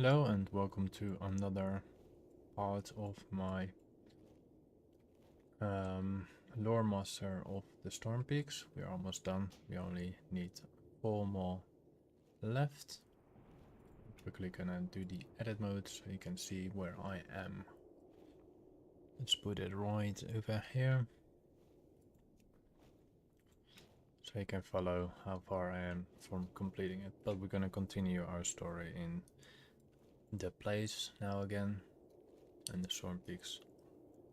Hello and welcome to another part of my Loremaster of the Storm Peaks. We are almost done. We only need 4 more left. I'm quickly gonna do the edit mode so you can see where I am. Let's put it right over here so you can follow how far I am from completing it. But we're gonna continue our story in the place now again in the Storm Peaks.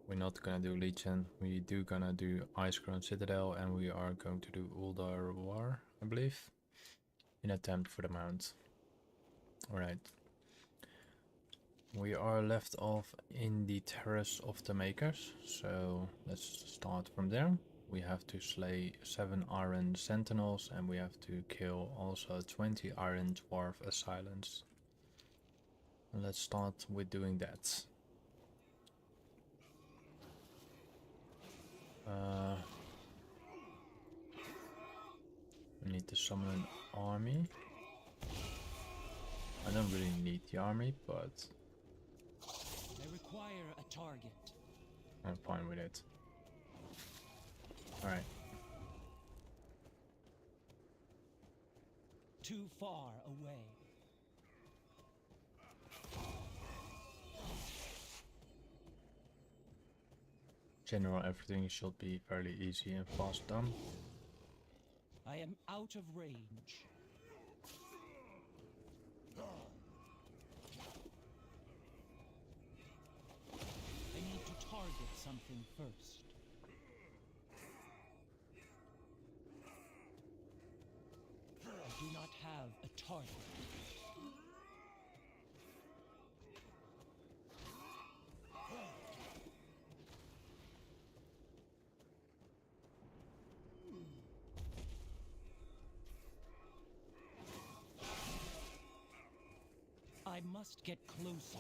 We're not gonna do Legion, we do gonna do Ice Crown Citadel, and we are going to do Uldarwar, I believe, in attempt for the mount. Alright. We are left off in the Terrace of the Makers, so let's start from there. We have to slay 7 Iron Sentinels, and we have to kill also 20 Iron Dwarf Assailants. And let's start with doing that. I need to summon an army. I don't really need the army, but I require a target. I'm fine with it. Alright. Too far away. General, everything should be fairly easy and fast done. I am out of range. I need to target something first. I do not have a target. I must get closer.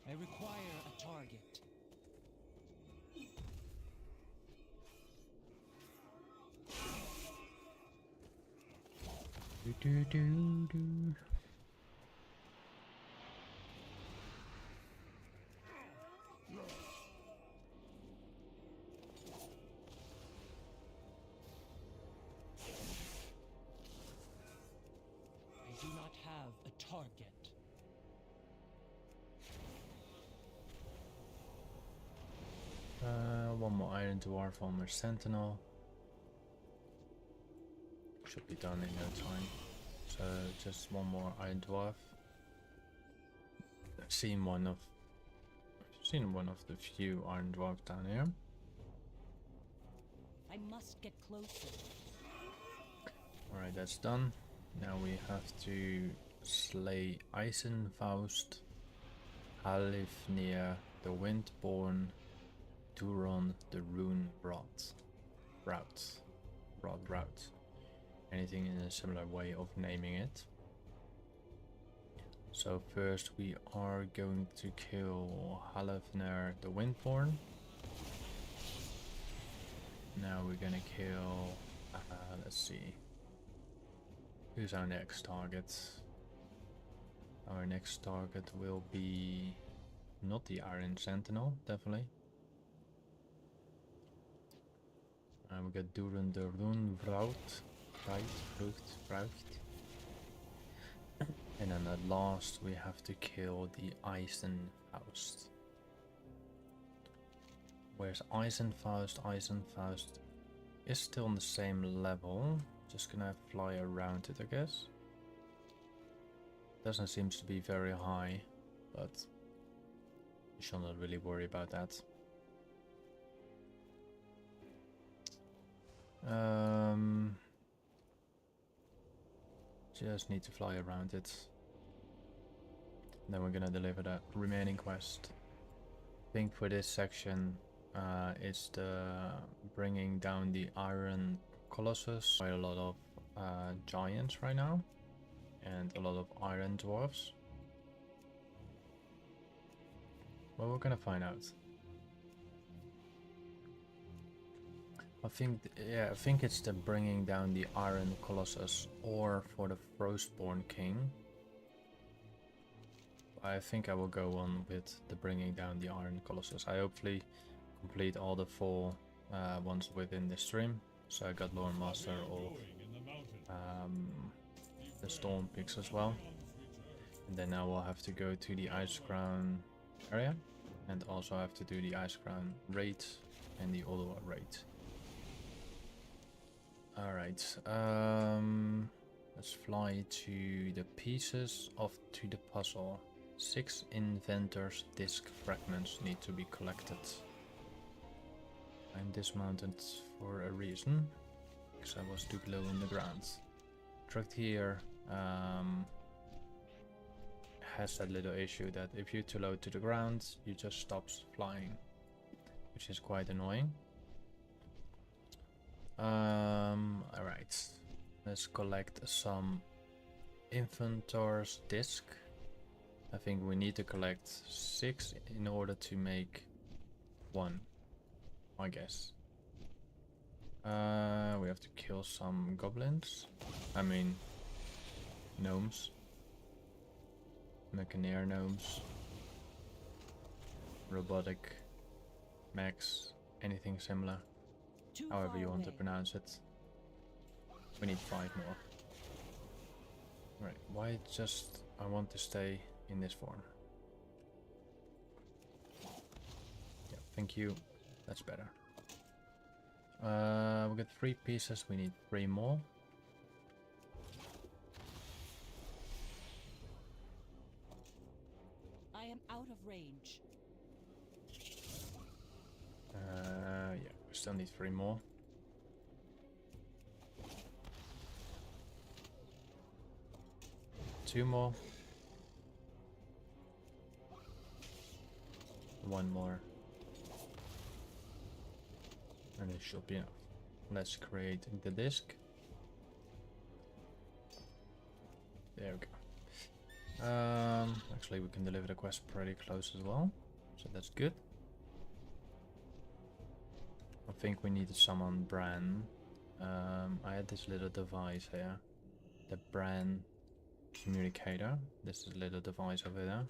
I require a target. Do. I do not have a target. One more Iron Dwarf, one more Sentinel. Should be done in no time. So just one more Iron Dwarf. I've seen one of the few Iron Dwarfs down here. I must get closer. Alright, that's done. Now we have to slay Eisenfaust, Halifnir, the Windborn, Duron, the Rune Route. Anything in a similar way of naming it. So first we are going to kill Halifnir, the Windborn. Now we're gonna kill, let's see, who's our next target? Our next target will be not the Iron Sentinel, definitely. And we got Duran de Runvraut, and then at last we have to kill the Eisenfaust. Where's Eisenfaust? Eisenfaust is still on the same level. Just gonna fly around it, I guess. Doesn't seem to be very high, but you should not really worry about that. Just need to fly around it. Then we're gonna deliver the remaining quest. I think for this section, it's the bringing down the Iron Colossus. Quite a lot of giants right now, and a lot of Iron Dwarfs. Well, we're gonna find out. I think it's the bringing down the Iron Colossus or for the Frostborn King. I think I will go on with the bringing down the Iron Colossus. I hopefully complete all the 4 ones within the stream. So I got Loremaster of the Storm Peaks as well. And then I will have to go to the Ice Crown area. And also have to do the Ice Crown raid and the Ottawa raid. Alright, let's fly to the pieces to the puzzle. 6 Inventor's Disc fragments need to be collected. I'm dismounted for a reason, because I was too low in the ground. Truck here has that little issue that if you're too low to the ground, you just stops flying, which is quite annoying. Alright, let's collect some Inventor's Disc. I think we need to collect 6 in order to make 1, I guess. We have to kill some goblins. I mean, gnomes. Mechanier gnomes. Robotic mechs. Anything similar. However you want to pronounce it. We need 5 more. Right, why just... I want to stay in this form. Yeah, thank you. That's better. We got 3 pieces, we need 3 more. I am out of range. Yeah, we still need 3 more. Two more. 1 more. And it should be enough. Let's create the disc. There we go. Actually, we can deliver the quest pretty close as well, so that's good. I think we need to summon Bran. I had this little device here, the Bran communicator. This is a little device over there.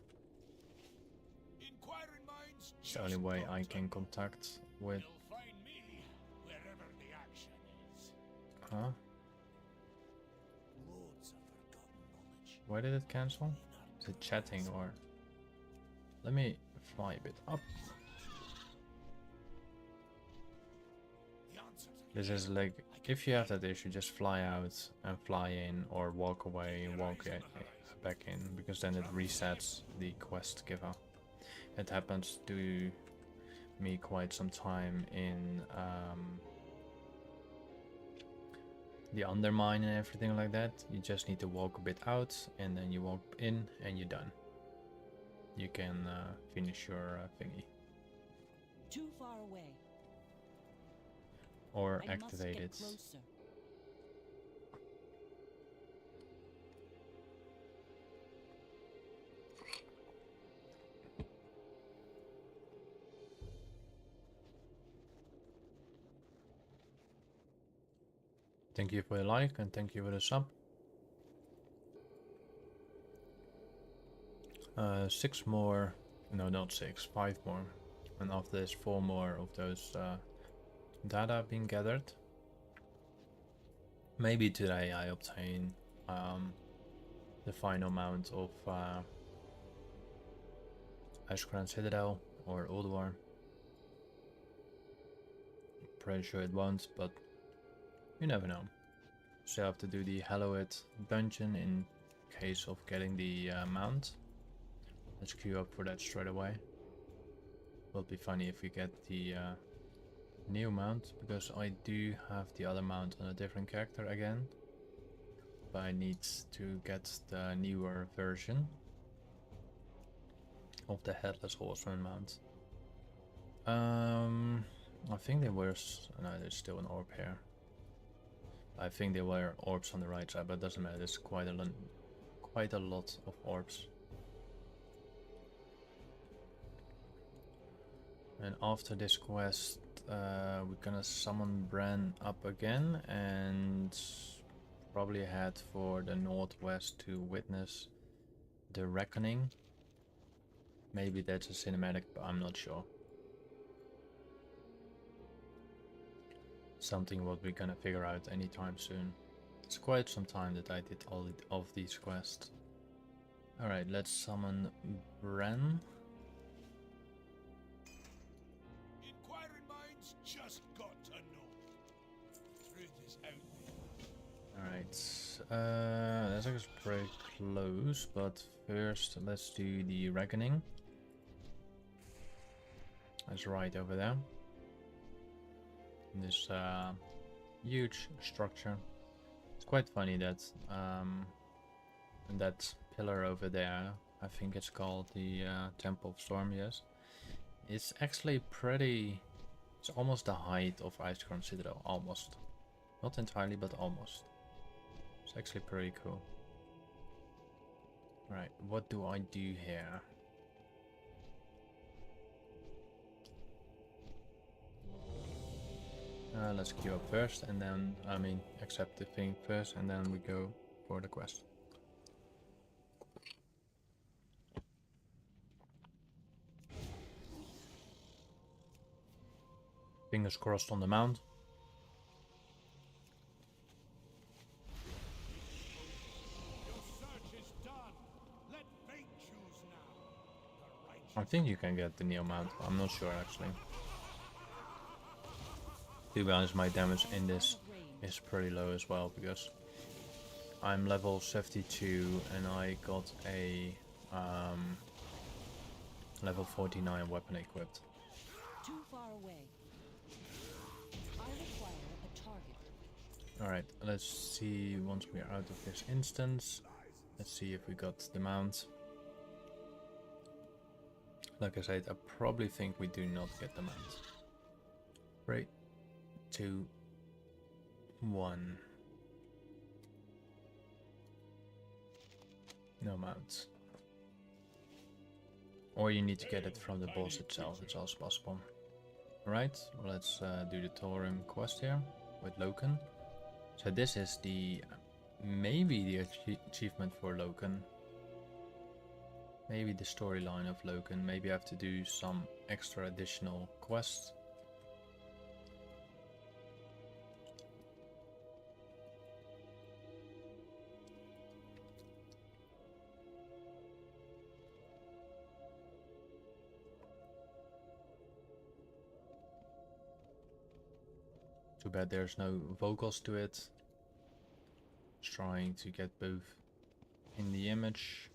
It's the only way I can contact with. Huh? Why did it cancel? Is it chatting or... Let me fly a bit up. This is like, if you have that issue, just fly out and fly in, or walk away, back in, because then it resets the quest giver. It happens to me quite some time in the Undermine and everything like that. You just need to walk a bit out and then you walk in and you're done. You can finish your thingy. Too far away. Or I activate it. must get closer. Thank you for the like and thank you for the sub. 6 more, no not 6, 5 more. And after this 4 more of those data being gathered. Maybe today I obtain the final amount of Ice Crown Citadel or Old War. Pretty sure it won't, but you never know. So I have to do the Hallowed dungeon in case of getting the mount. Let's queue up for that straight away. Will be funny if we get the new mount, because I do have the other mount on a different character again. But I need to get the newer version of the Headless Horseman mount. I think there was... no, there's still an orb here. I think there were orbs on the right side, but it doesn't matter. There's quite a lot of orbs. And after this quest, we're gonna summon Bran up again and probably head for the northwest to witness the Reckoning. Maybe that's a cinematic, but I'm not sure. Something what we're gonna figure out anytime soon. It's quite some time that I did all of these quests. Alright, let's summon Bran. Inquiring minds just got to know. Truth is out there. Alright, that's actually pretty close, but first let's do the Reckoning. That's right over there. This huge structure. It's quite funny that that pillar over there, I think it's called the Temple of Storm, yes. It's actually pretty, it's almost the height of Icecrown Citadel, almost. Not entirely, but almost. It's actually pretty cool. Right, what do I do here? Let's queue up first, and then, accept the thing first, and then we go for the quest. Fingers crossed on the mount. Your search is done. Let fate choose now. The I think you can get the Neo mount, I'm not sure actually. To be honest, my damage in this is pretty low as well, because I'm level 72 and I got a level 49 weapon equipped. Too far away. I require a target. Alright, let's see once we're out of this instance. Let's see if we got the mount. Like I said, I probably think we do not get the mount. 3, 2, 1. No mounts. Or you need to get it from the boss itself, it's also possible. Alright, well, let's do the Torim quest here with Loken. So this is the, maybe the achievement for Loken. Maybe the storyline of Loken. Maybe I have to do some extra additional quests. Too bad there's no vocals to it. Just trying to get both in the image.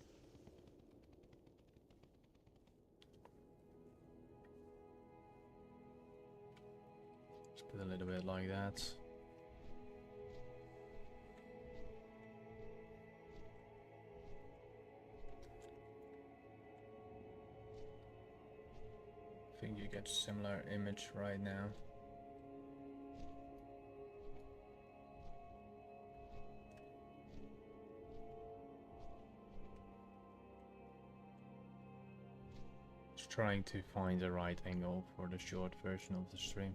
Just put a little bit like that. I think you get similar image right now. Trying to find the right angle for the short version of the stream.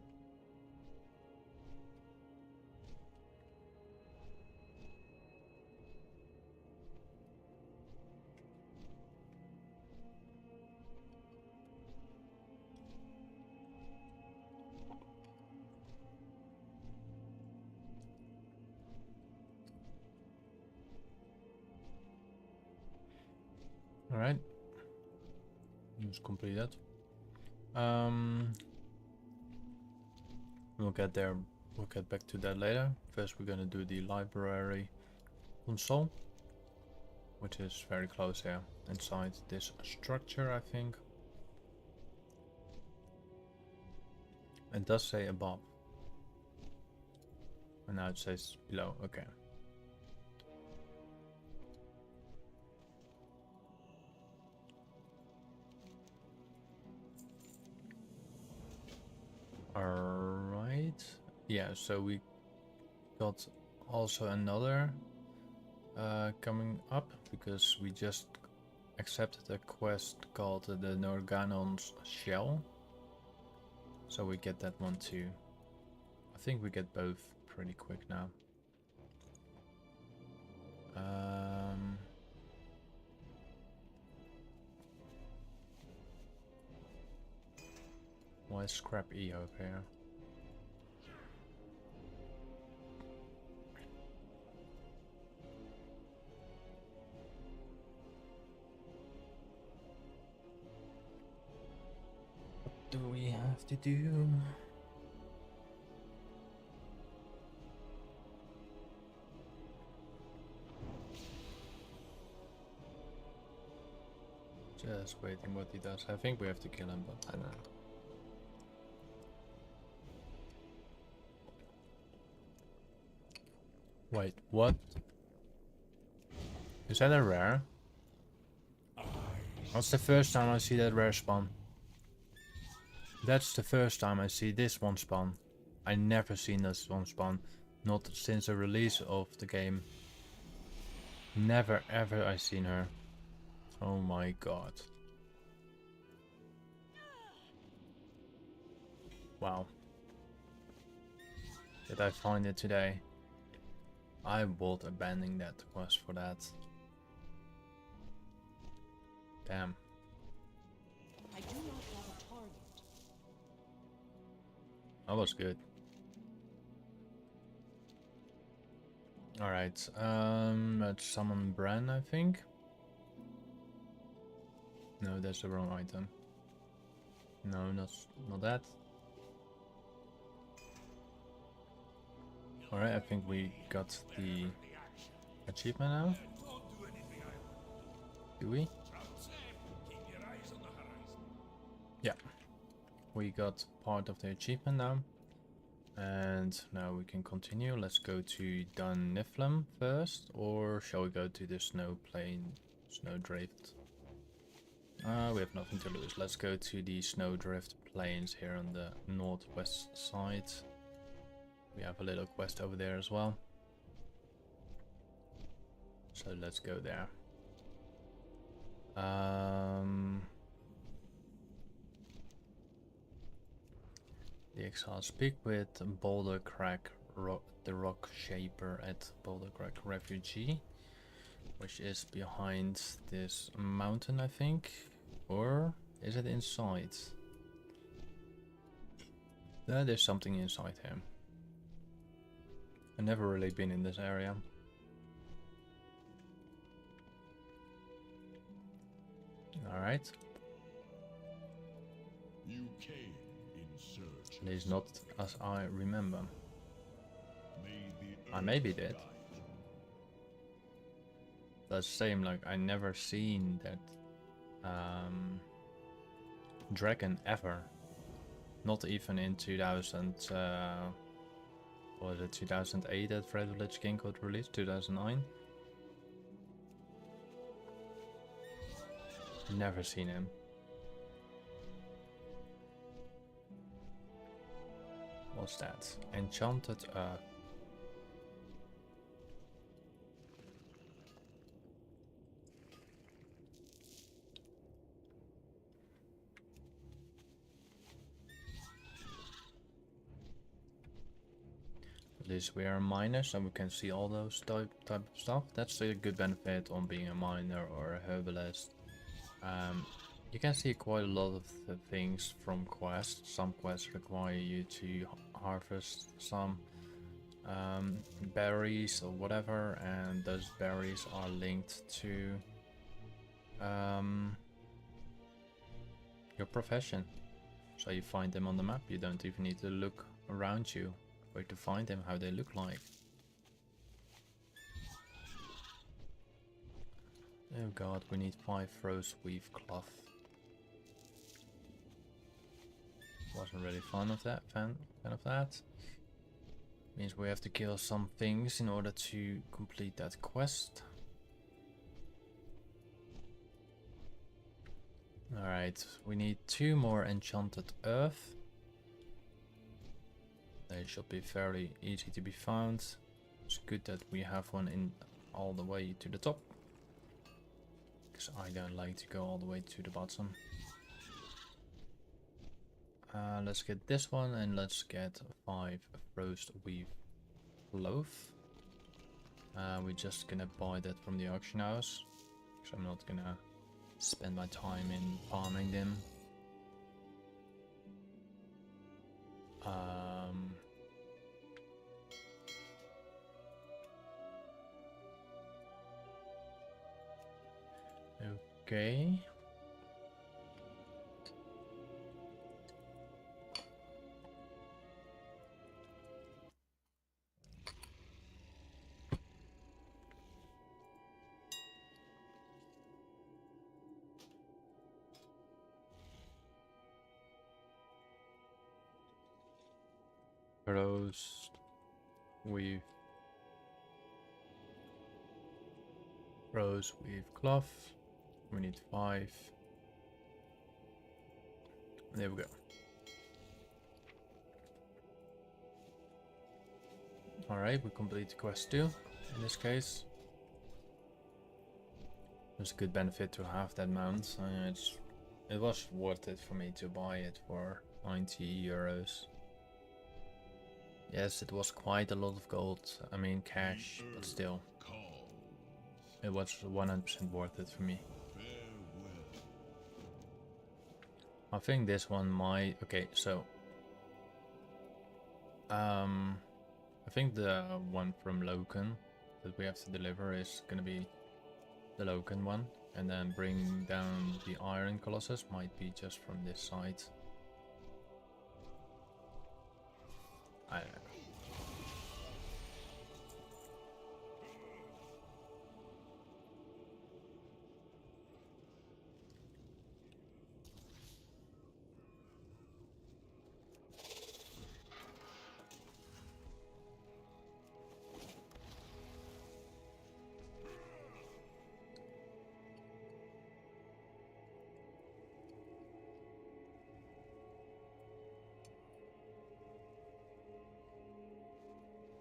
All right. Let's complete that. We'll get there. We'll get back to that later. First, we're gonna do the library console, which is very close here, inside this structure, I think. It does say above, and now it says below. Okay. Alright. Yeah, so we got also another coming up, because we just accepted a quest called the Norganon's Shell. So we get that one too. I think we get both pretty quick now. Why is Scrap E over here? What do we have to do? Just waiting what he does. I think we have to kill him, but I don't know. Wait, what? Is that a rare? That's the first time I see that rare spawn. That's the first time I see this one spawn. I never seen this one spawn. Not since the release of the game. Never ever I seen her. Oh my god. Wow. Did I find it today? I would abandon that quest for that. Damn. I do not have a target. That was good. Alright, let's summon Bran, I think. No, that's the wrong item. No, not that. Alright, I think we got the achievement now. Do we? Yeah. We got part of the achievement now. And now we can continue. Let's go to Dun Niflheim first, or shall we go to the snow plain, snowdrift? We have nothing to lose. Let's go to the snowdrift plains here on the northwest side. We have a little quest over there as well. So let's go there. The Exile, speak with Boulder Crack, the rock shaper at Boulder Crack Refugee, which is behind this mountain, I think. Or is it inside? There's something inside him. I've never really been in this area. Alright. You came in search. At least not as I remember. May the I maybe earth did. guide you. Does seem like I never seen that dragon ever. Not even in 2000. Was it 2008 that Red Lich King got released? 2009. Never seen him. What's that? Enchanted Earth. At least we are a miner, so we can see all those type of stuff. That's a good benefit on being a miner or a herbalist. You can see quite a lot of the things from quests. Some quests require you to harvest some berries or whatever, and those berries are linked to your profession. So you find them on the map. You don't even need to look around you where to find them, how they look like. Oh god, we need 5 rose weave cloth. Wasn't really fan of that. Means we have to kill some things in order to complete that quest. Alright, we need 2 more enchanted earth. They should be fairly easy to be found. It's good that we have one in all the way to the top, because I don't like to go all the way to the bottom. Let's get this one, and let's get 5 roast beef loaf. We're just gonna buy that from the auction house, because I'm not gonna spend my time in farming them. Okay. Roast with cloth. We need 5. There we go. Alright, we complete quest 2 in this case. There's a good benefit to have that mount. It was worth it for me to buy it for 90 euros. Yes, it was quite a lot of gold, I mean cash, but still. It was 100% worth it for me. I think this one might... Okay, so... I think the one from Loken that we have to deliver is gonna be the Loken one. And then bring down the Iron Colossus might be just from this side. I don't know.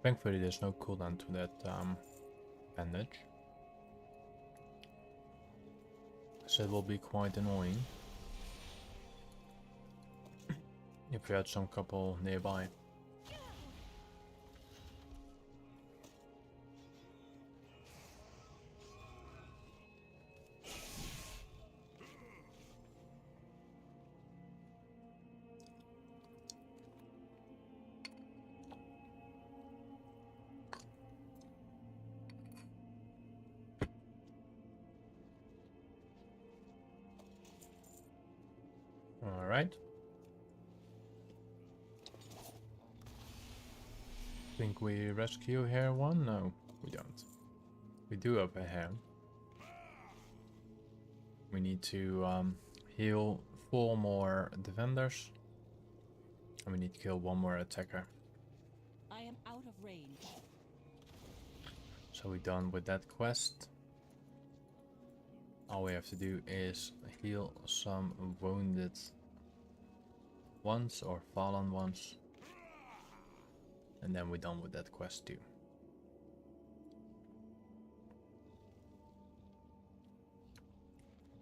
Thankfully there's no cooldown to that bandage. So it will be quite annoying if we had some couple nearby. Alright. Think we rescue here one? No, we don't. We do have a hair. We need to heal 4 more defenders. And we need to kill 1 more attacker. I am out of range. So we're done with that quest. All we have to do is heal some wounded ones or fallen ones. And then we're done with that quest too.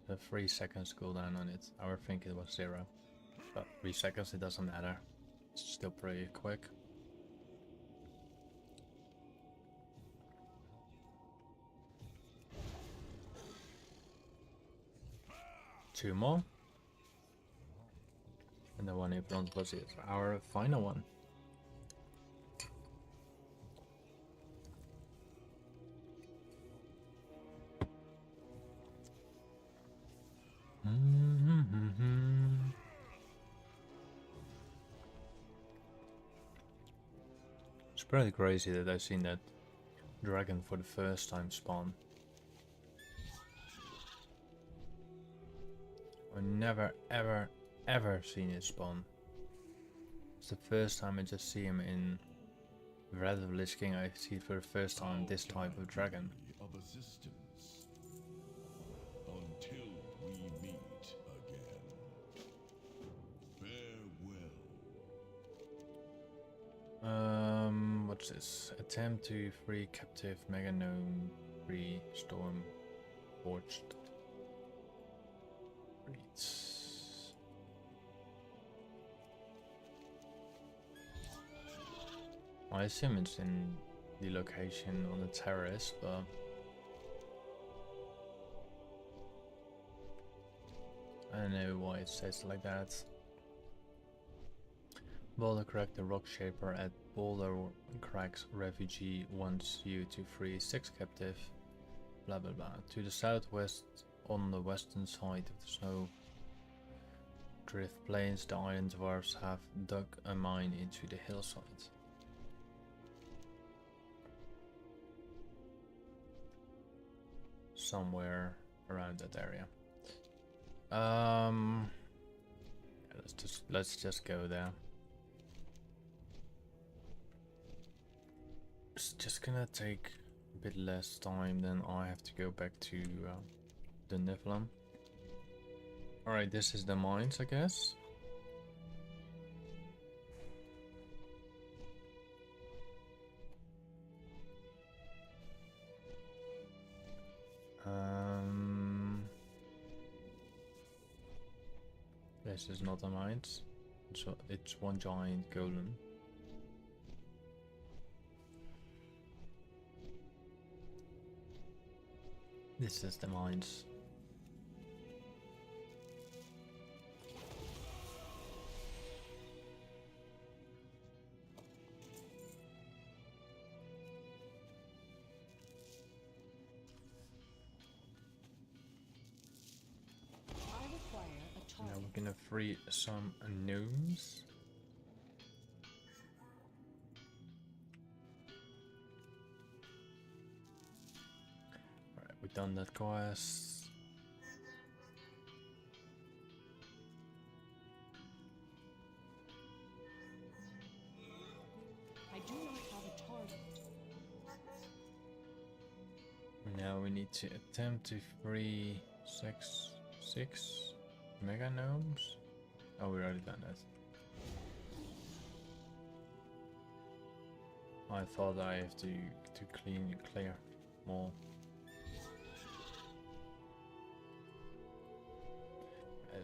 The 3 seconds cooldown on it. I would think it was 0. But 3 seconds, it doesn't matter. It's still pretty quick. Two more. And the one in front was it. Our final one. It's pretty crazy that I've seen that dragon for the first time spawn. I've never ever seen it spawn. It's the first time I just see him in Wrath of Lich King. I see for the first time this type of dragon. Of assistance until we meet again. Farewell. What's this? Attempt to free captive mega gnome free storm forged. Reads. I assume it's in the location on the terrace, but I don't know why it says like that. Boulder Crack, the rock shaper at Boulder Crack's refugee wants you to free 6 captive. Blah blah blah. To the southwest, on the western side of the snow drift plains, the Iron Dwarfs have dug a mine into the hillside. Somewhere around that area. Yeah, let's just go there. It's just gonna take a bit less time than I have to go back to the Nephilim. Alright, this is the mines, I guess. This is not a mines. So it's one giant golem. This is the mines. I require a Now target. we're gonna free some gnomes. Alright, we've done that quest. I do not have a target. Now we need to attempt to free six mega gnomes. Oh, we already done that. I thought I have to clear more.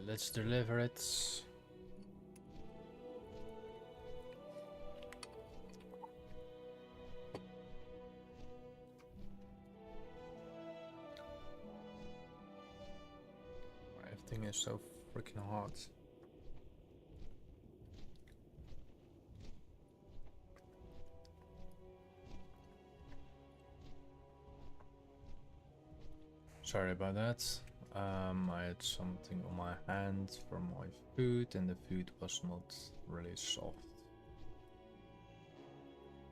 Let's deliver it. Everything is so freaking hard. Sorry about that. I had something on my hand from my food, and the food was not really soft.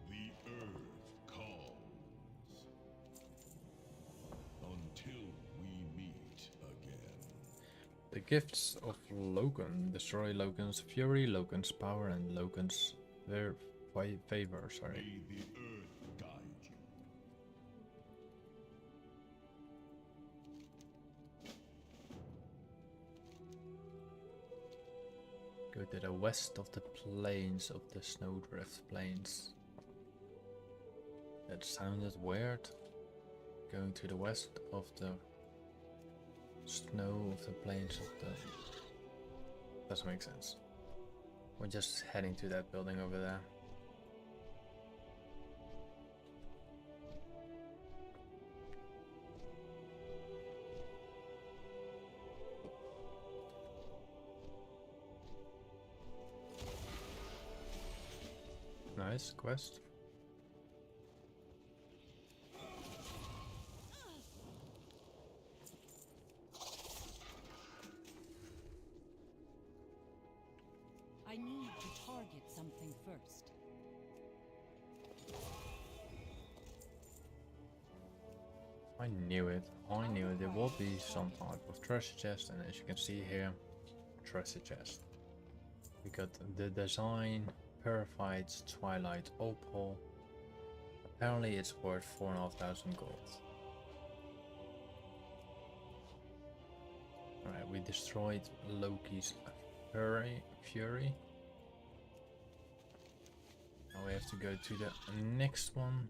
The earth calls until we meet again. The gifts of Logan destroy Logan's fury, Logan's power, and Logan's favor. Sorry. May the earth guide you. Go to the west of the plains of the Snowdrift Plains. That sounded weird. Going to the west of the snow of the plains of the... Doesn't make sense. We're just heading to that building over there. Nice quest. I need to target something first. I knew it. I knew it. There will be some type of treasure chest, and as you can see here, treasure chest. We got the design, purified twilight opal. Apparently it's worth 4,500 gold. Alright, we destroyed Loki's fury. Now we have to go to the next one.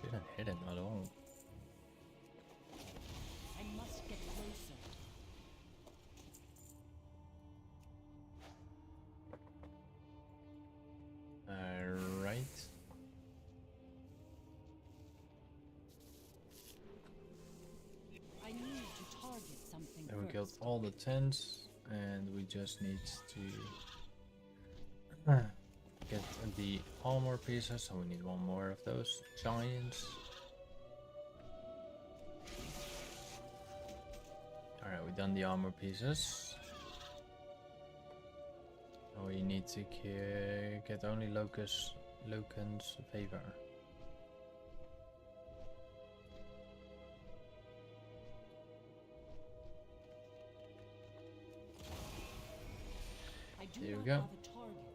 Didn't hit him at all. I must get closer. got all the tents, and we just need to get the armor pieces, so we need one more of those giants. Alright, we've done the armor pieces. Now we need to get only Loken's favor. I do There we not go. have a target.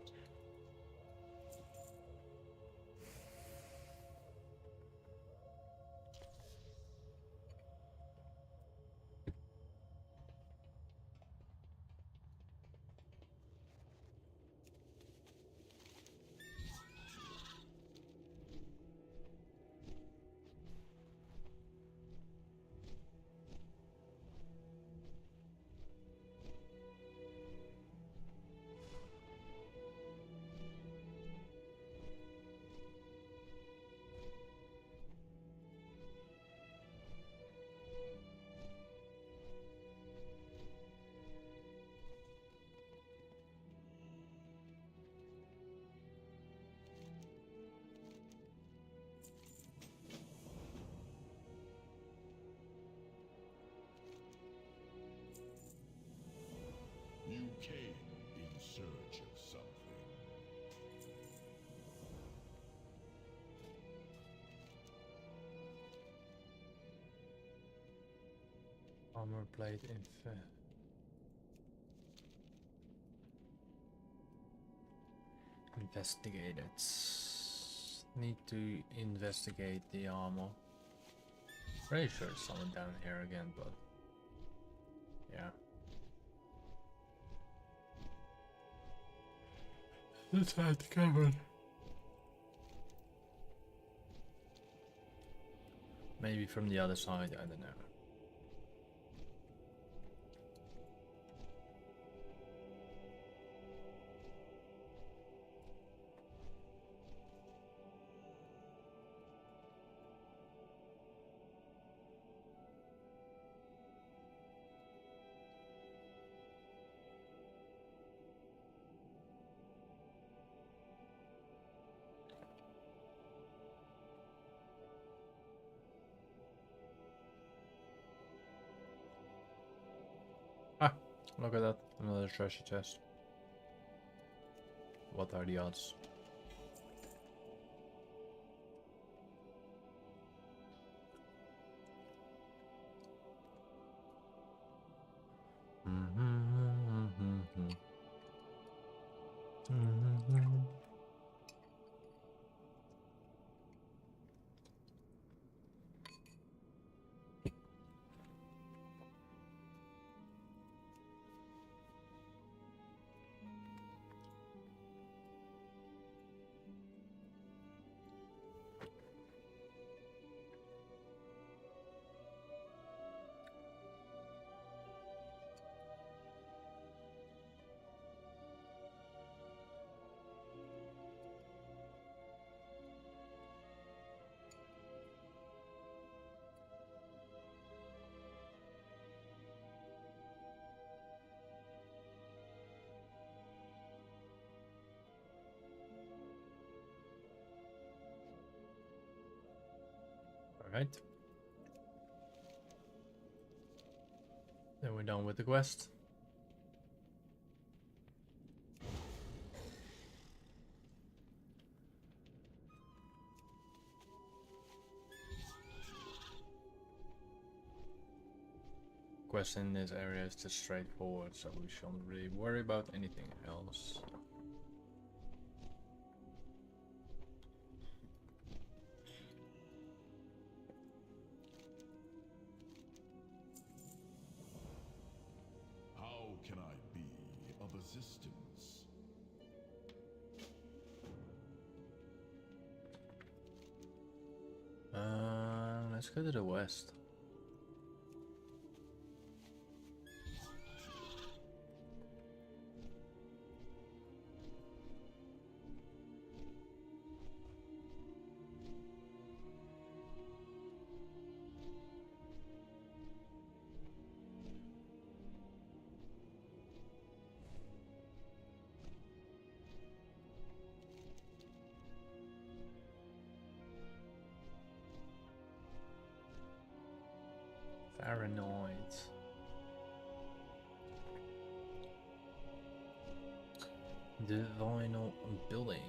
You came in search of something. Armor plate investigate it. Need to investigate the armor. Pretty sure it's someone down here again, but yeah. Let's head covered. Maybe from the other side, I don't know. Ah, look at that. Another treasure chest. What are the odds? Alright. Then we're done with the quest. Quest in this area is just straightforward, so we shouldn't really worry about anything else. How can I be of assistance? Let's go to the west. paranoid. The vinyl building.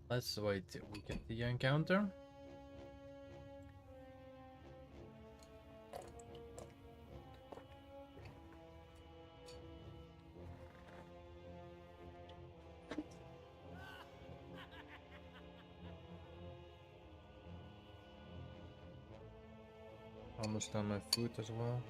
Let's wait till we get the encounter. Almost done my food as well.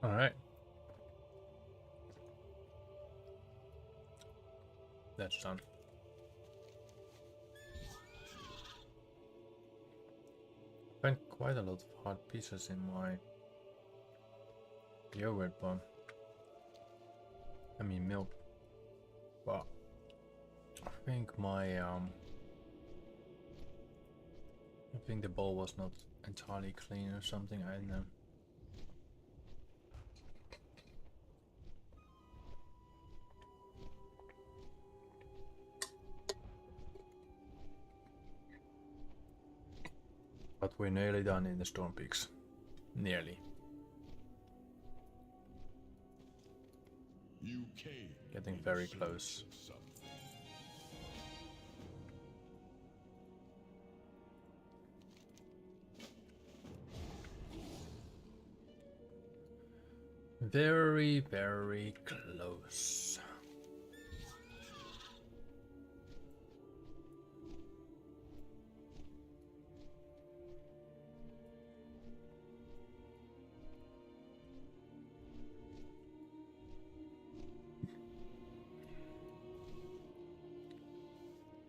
All right. That's done. Spent quite a lot of hard pieces in my yogurt bomb. I mean milk. But I think my I think the bowl was not entirely clean or something, I don't know. But we're nearly done in the Storm Peaks. Nearly. You came Getting in very search close. of something. Very, very close.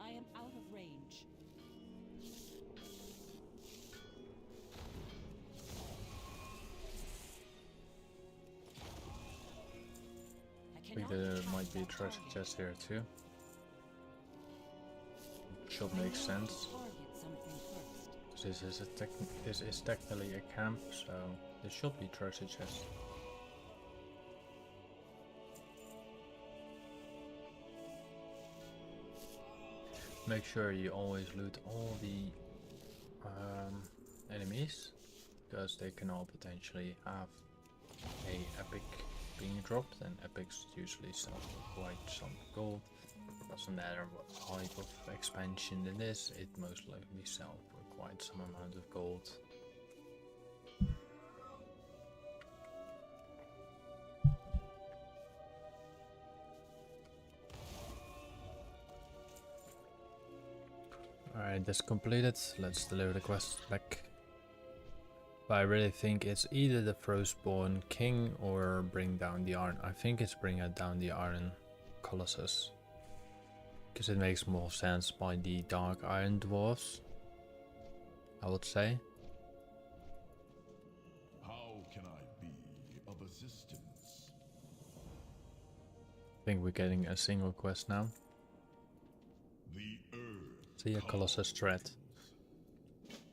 I am out of range. I think there might be a treasure chest here too. Should make sense. This is technically a camp, so there should be treasure chests. Make sure you always loot all the enemies, because they can all potentially have a epic being dropped, and epics usually sell for quite some gold. Doesn't matter what type of expansion it is, it most likely sell for quite some amount of gold. Alright, that's completed. Let's deliver the quest back. But I really think it's either the Frostborn King or bring down the Iron. I think it's bring down the Iron Colossus, because it makes more sense by the Dark Iron Dwarfs, I would say. How can I be of assistance? I think we're getting a single quest now. The earth See a Colossus threat.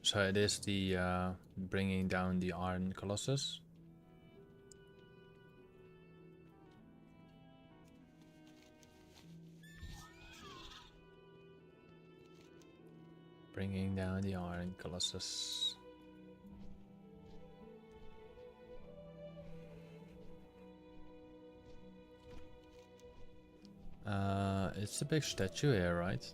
So it is the bringing down the Iron Colossus. Bringing down the Iron Colossus. It's a big statue here, right?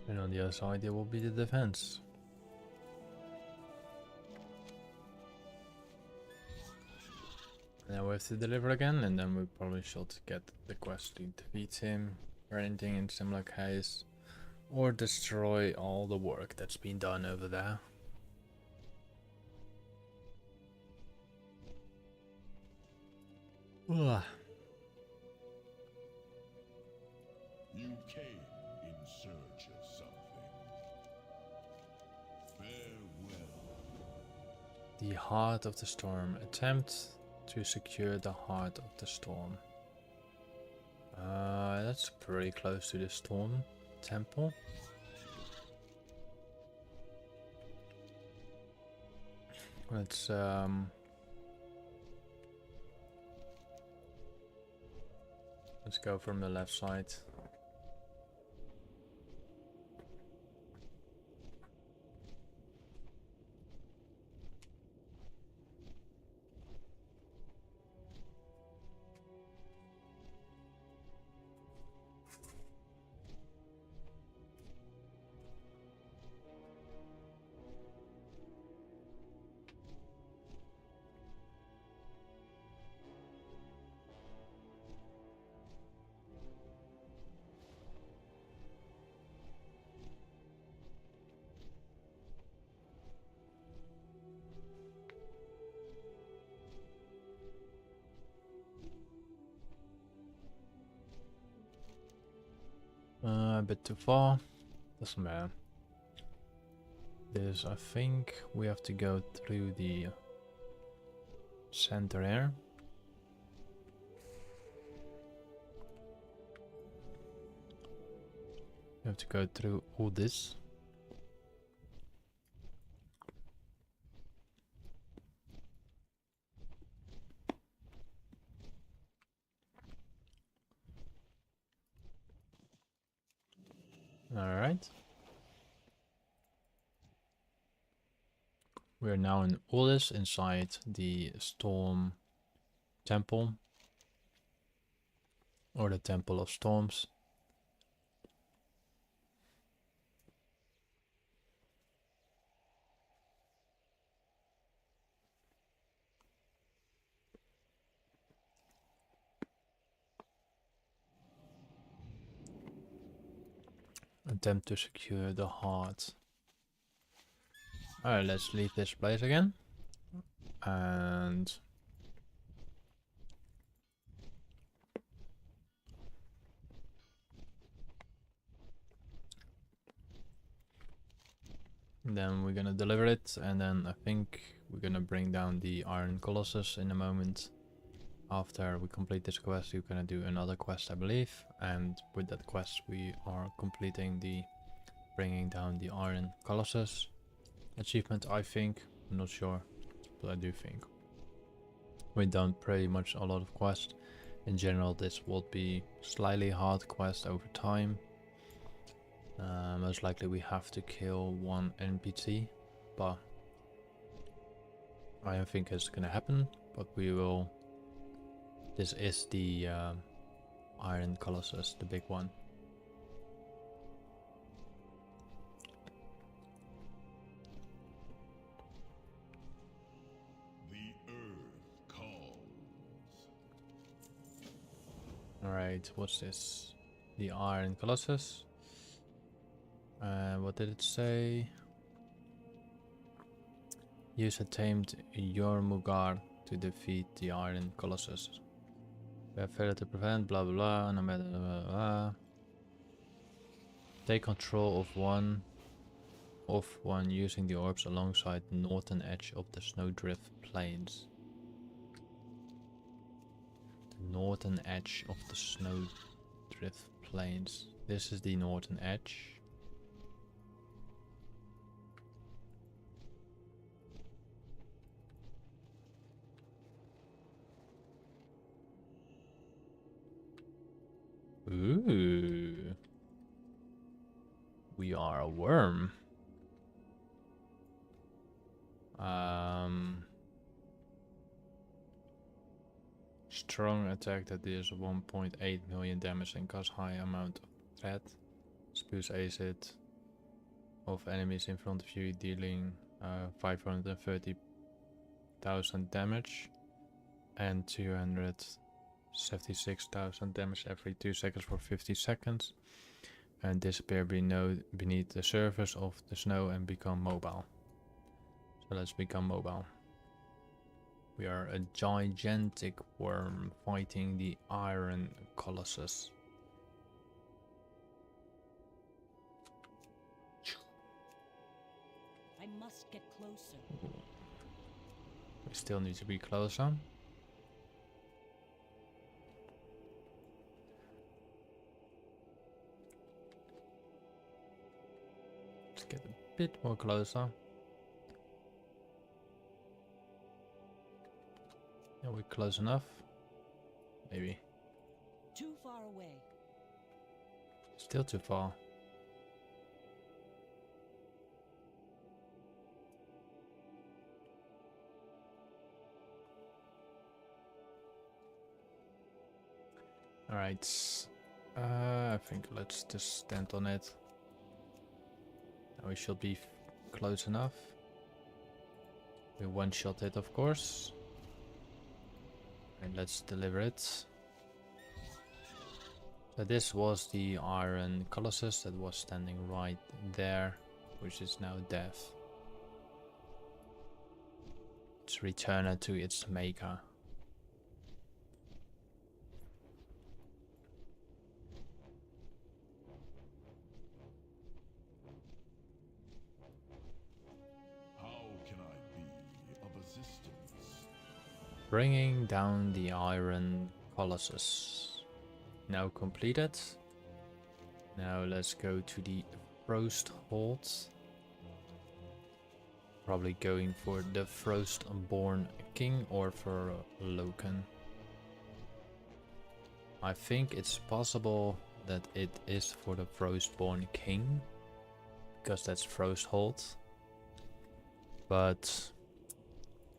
And on the other side there will be the defense. Now we have to deliver again, and then we probably should get the quest to defeat him or anything in similar case, or destroy all the work that's been done over there. Ugh. You came in search of something. Farewell. The Heart of the Storm. Attempt to secure the Heart of the Storm. That's pretty close to the Storm Temple. Let's go from the left side. A bit too far. Doesn't matter. This, I think we have to go through the center here. We have to go through all this. Alright. We are now in Ulis, inside the Storm Temple. Or the Temple of Storms. Attempt to secure the heart. Alright, let's leave this place again. And then we're gonna deliver it, and then I think we're gonna bring down the Iron Colossus in a moment. After we complete this quest, we're gonna do another quest, I believe, and with that quest we are completing the bringing down the Iron Colossus achievement, I think. I'm not sure, but I do think. We've done pretty much a lot of quests. In general, this will be slightly hard quest over time. Most likely we have to kill one NPC, but I don't think it's gonna happen, but we will. This is the Iron Colossus, the big one. The earth calls. Alright, what's this? The Iron Colossus. What did it say? Use a tamed Jormungandr to defeat the Iron Colossus. We have failed to prevent blah blah blah, no matter blah, blah, blah. Take control of one using the orbs alongside the northern edge of the Snowdrift Plains. The northern edge of the Snowdrift Plains. This is the northern edge. Ooh. We are a worm. Strong attack that deals 1.8 million damage and causes high amount of threat. Spews acid of enemies in front of you, dealing 530,000 damage. and 276,000 damage every 2 seconds for 50 seconds. And disappear beneath the surface of the snow and become mobile. So let's become mobile. We are a gigantic worm fighting the Iron Colossus. I must get closer. We still need to be closer. Let's get a bit more closer. Are we close enough? Maybe. Too far away. Still too far. Alright. I think let's just stand on it. Now we should be close enough. We one-shot it, of course. And let's deliver it. So this was the Iron Colossus that was standing right there, which is now death. Let's return it to its maker. How can I be of assistance? Bringing down the Iron Colossus. Now completed. Now let's go to the Frost Hold. Probably going for the Frostborn King or for Loken. I think it's possible that it is for the Frostborn King, because that's Frosthold. But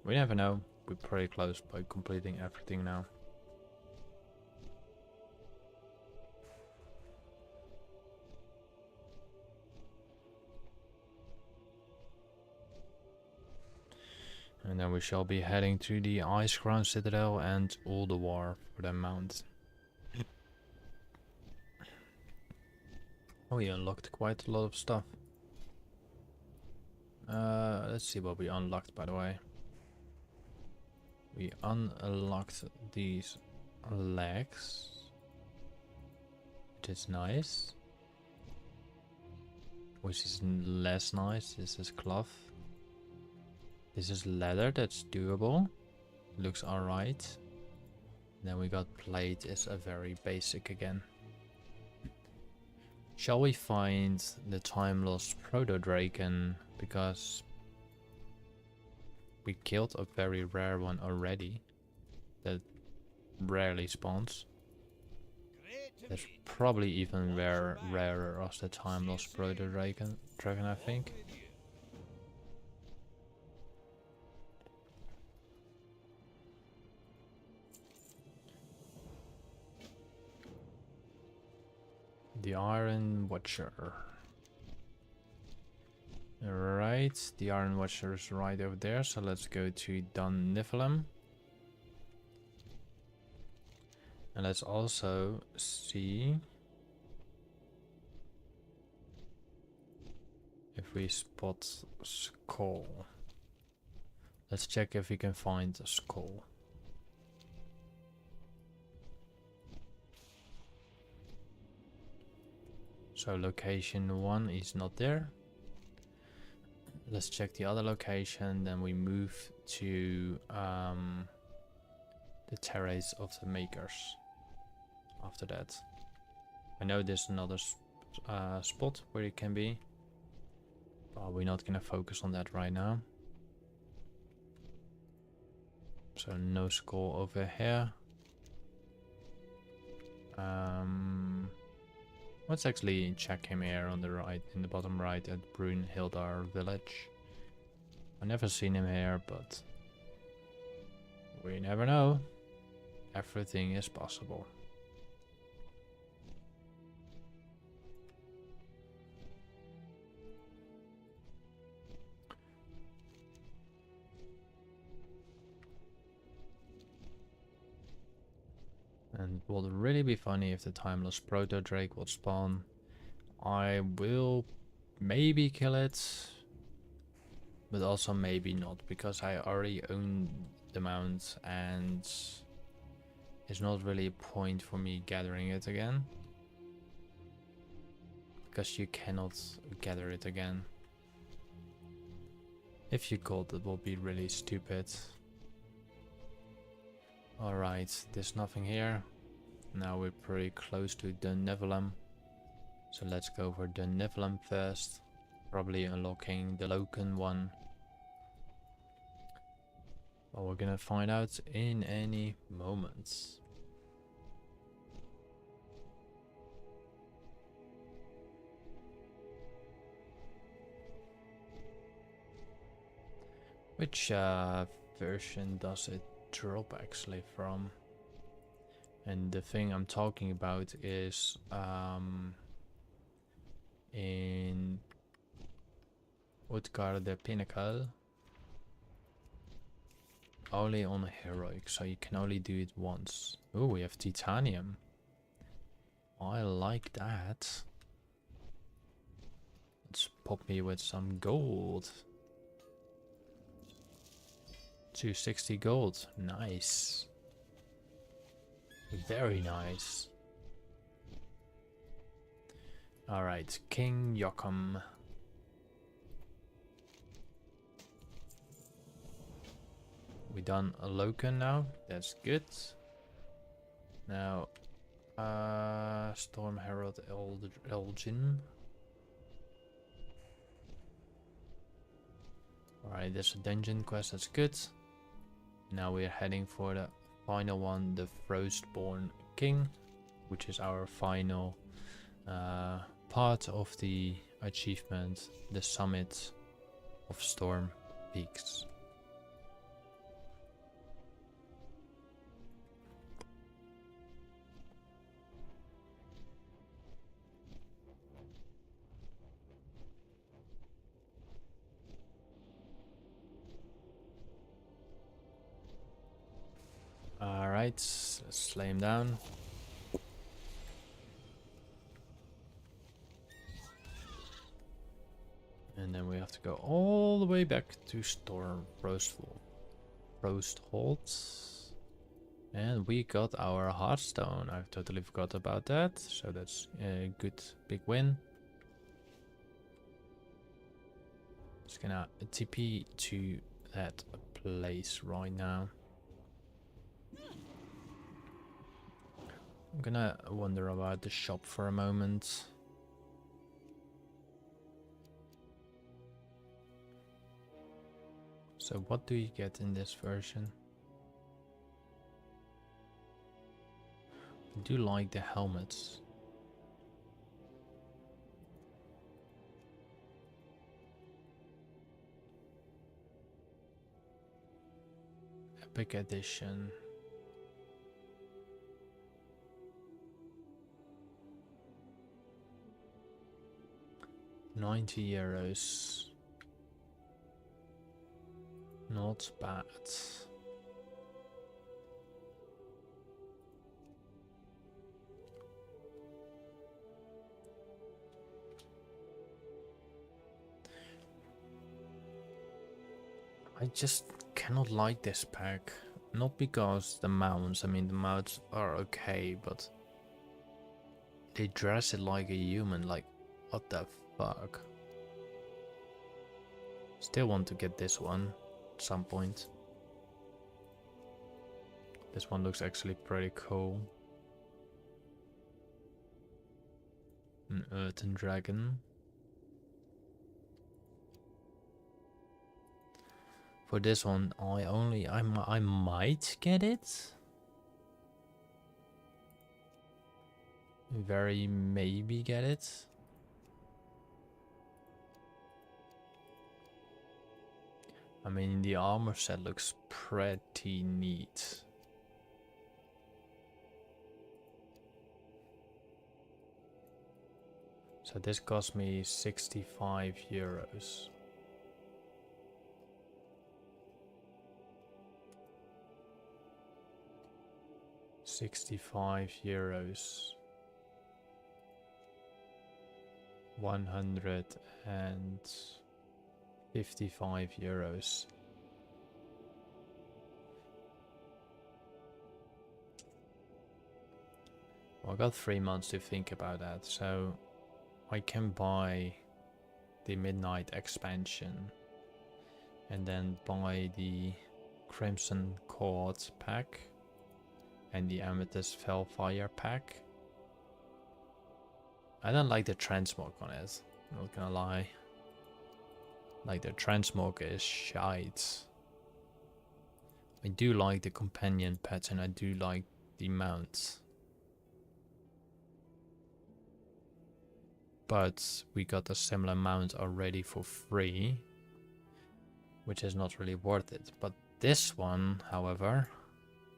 we never know. We're pretty close by completing everything now. And then we shall be heading to the Ice Crown Citadel and Ulduar for the mount. Oh, we unlocked quite a lot of stuff. Let's see what we unlocked, by the way. We unlocked these legs, which is nice. Which is less nice. This is cloth. This is leather, that's doable. Looks alright. Then we got plate, is a very basic again. Shall we find the time lost proto-draken? Because we killed a very rare one already. That rarely spawns. That's probably even rarer as the time lost proto-draken, I think. The Iron Watcher. Right, the Iron Watcher is right over there, so let's go to Dun Niflheim. And let's also see if we spot Skull. Let's check if we can find a Skull. So location 1 is not there. Let's check the other location, then we move to the Terrace of the Makers after that. I know there's another spot where it can be, but we're not gonna focus on that right now. So no Skull over here. Let's actually check him here on the right, in the bottom right at Brunhildar village. I've never seen him here, but we never know. Everything is possible. It would really be funny if the timeless proto drake would spawn. I will maybe kill it, but also maybe not, because I already own the mount and it's not really a point for me gathering it again, because you cannot gather it again. If you could, it will be really stupid. Alright, there's nothing here. Now we're pretty close to Dunnevelum. So let's go for Dunnevelum first. Probably unlocking the Loken one. But we're gonna find out in any moment. Which version does it drop actually from? And the thing I'm talking about is in Utgard the Pinnacle, only on heroic, so you can only do it once. Oh, we have titanium. I like that. Let's pop me with some gold. 260 gold, nice. Very nice. Alright, King Joachim. We done a Loken now, that's good. Now, Storm Herald Elgin. Alright, there's a dungeon quest, that's good. Now we're heading for the final one, the Frostborn King, which is our final part of the achievement, the summit of Storm Peaks. Alright, let's slay him down. And then we have to go all the way back to Storm Frosthold. And we got our Hearthstone. I totally forgot about that. So that's a good big win. Just gonna TP to that place right now. I'm gonna wonder about the shop for a moment. So what do you get in this version? I do like the helmets. Epic Edition. €90. Not bad. I just cannot like this pack. Not because the mounts, I mean the mounts are okay, but they dress it like a human, like what the fuck. Still want to get this one at some point. This one looks actually pretty cool. An earthen dragon. For this one, I might get it. Very maybe get it. I mean, the armor set looks pretty neat. So this cost me €65. €65. 155 euros. Well, I got 3 months to think about that, so I can buy the Midnight expansion and then buy the Crimson Cord pack and the Amethyst Fellfire pack. I don't like the transmog on it, I'm not gonna lie. Like, the transmog is shite. I do like the companion pets and I do like the mounts. But we got a similar mount already for free, which is not really worth it. But this one, however,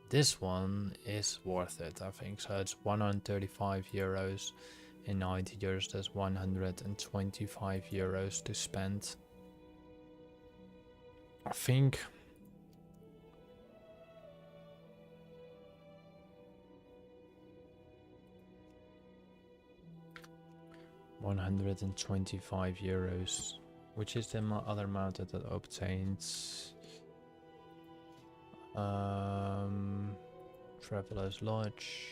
this one is worth it, I think. So it's 135 euros and 90 euros. That's 125 euros to spend. I think €125, which is the other mount that obtains Traveler's Lodge.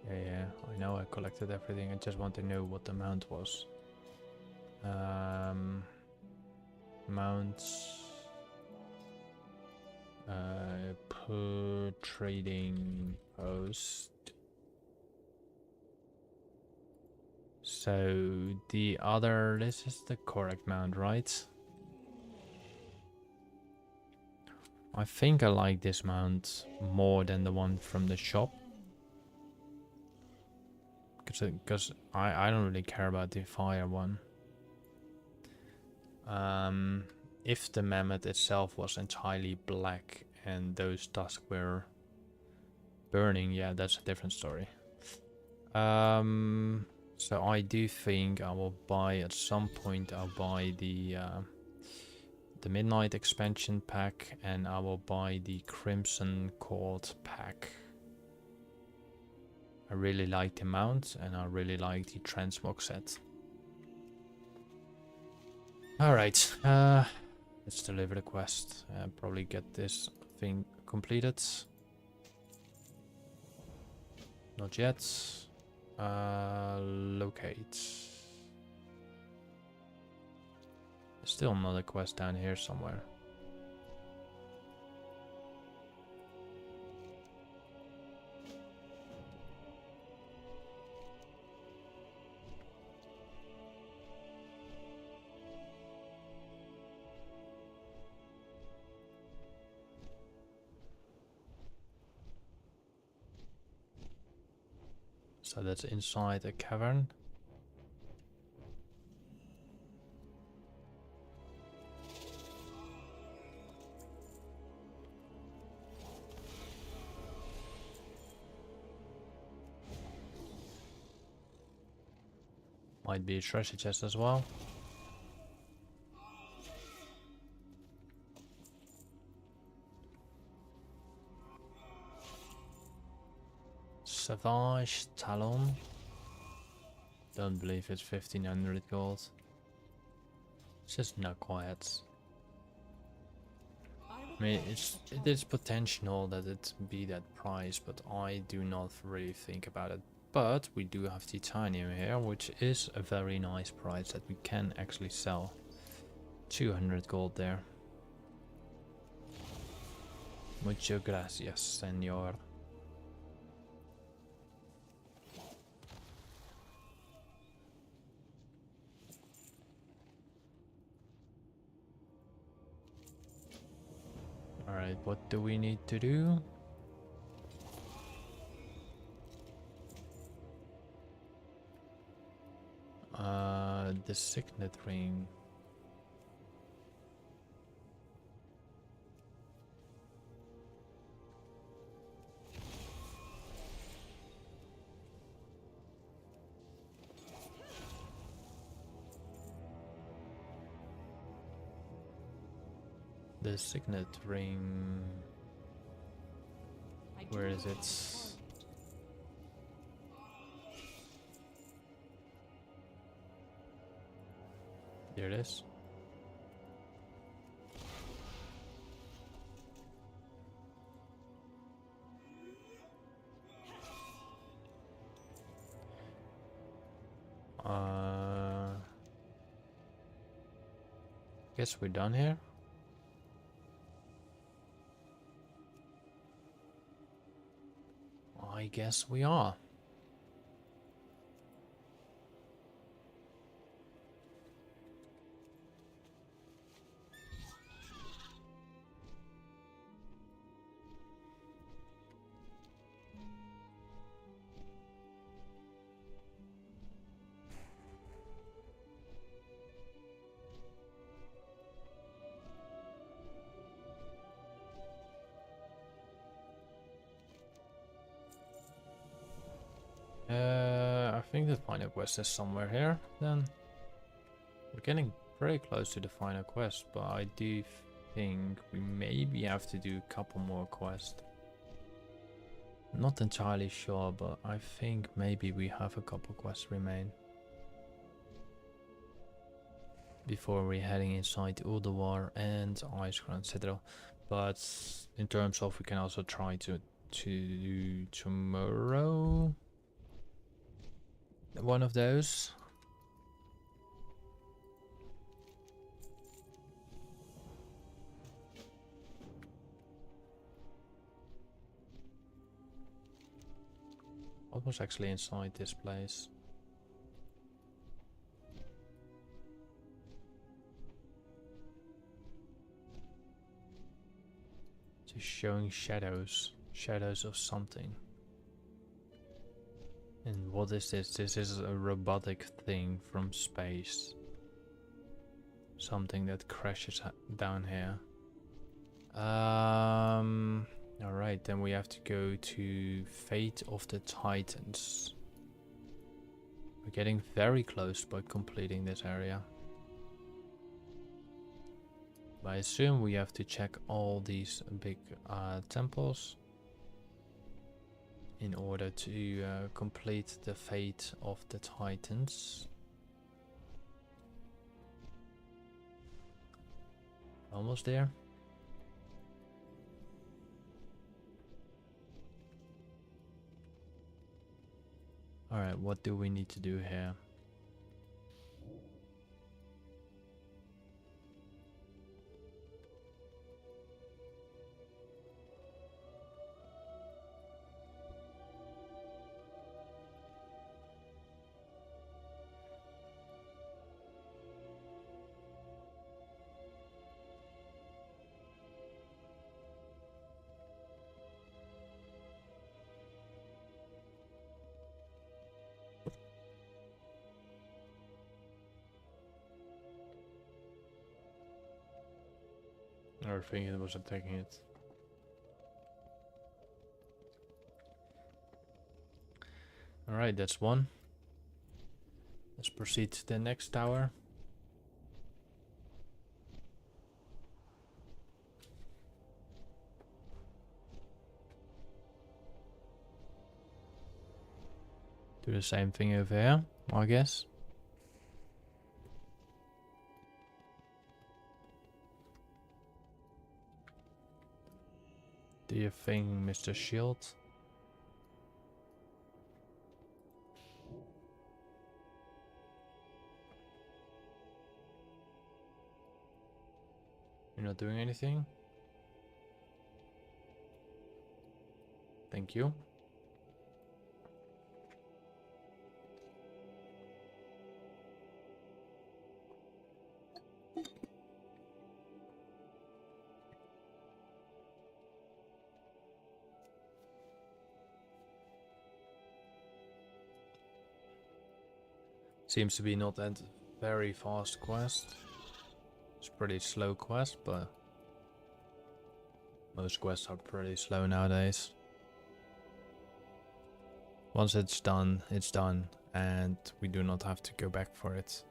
Yeah, I know I collected everything. I just want to know what the mount was. Mounts per trading post. So the other, this is the correct mount, right? I think I like this mount more than the one from the shop. Because I don't really care about the fire one. If the mammoth itself was entirely black and those tusks were burning, yeah, that's a different story. So I do think I will buy, at some point I'll buy the Midnight expansion pack, and I will buy the Crimson Cord pack. I really like the mount and I really like the transmog set. Alright, let's deliver the quest and probably get this thing completed. Not yet. Locate. There's still another quest down here somewhere. So that's inside a cavern. Might be a treasure chest as well. Savage Talon. Don't believe it's 1500 gold. It's just not quiet. I mean, it is potential that it be that price, but I do not really think about it. But we do have titanium here, which is a very nice price that we can actually sell. 200 gold there. Muchas gracias, señor. Alright, what do we need to do? The signet ring. The signet ring. I Where is it? There it is. Guess we're done here. I guess we are. I think the final quest is somewhere here, then. We're getting very close to the final quest, but I do think we maybe have to do a couple more quests. Not entirely sure, but I think maybe we have a couple quests remain before we're heading inside Ulduar and Icecrown Citadel. But in terms of, we can also try to do tomorrow one of those. What was actually inside this place? Just showing shadows of something. And what is this? This is a robotic thing from space. Something that crashes down here. Alright, then we have to go to Fate of the Titans. We're getting very close by completing this area. But I assume we have to check all these big temples in order to complete the Fate of the Titans. Almost there. Alright, what do we need to do here? Or thinking it was attacking it. Alright, that's one. Let's proceed to the next tower. Do the same thing over here, I guess. Do your thing, Mr. Shield. You're not doing anything? Thank you. Seems to be not that very fast quest. It's pretty slow quest, but most quests are pretty slow nowadays. Once it's done, and we do not have to go back for it.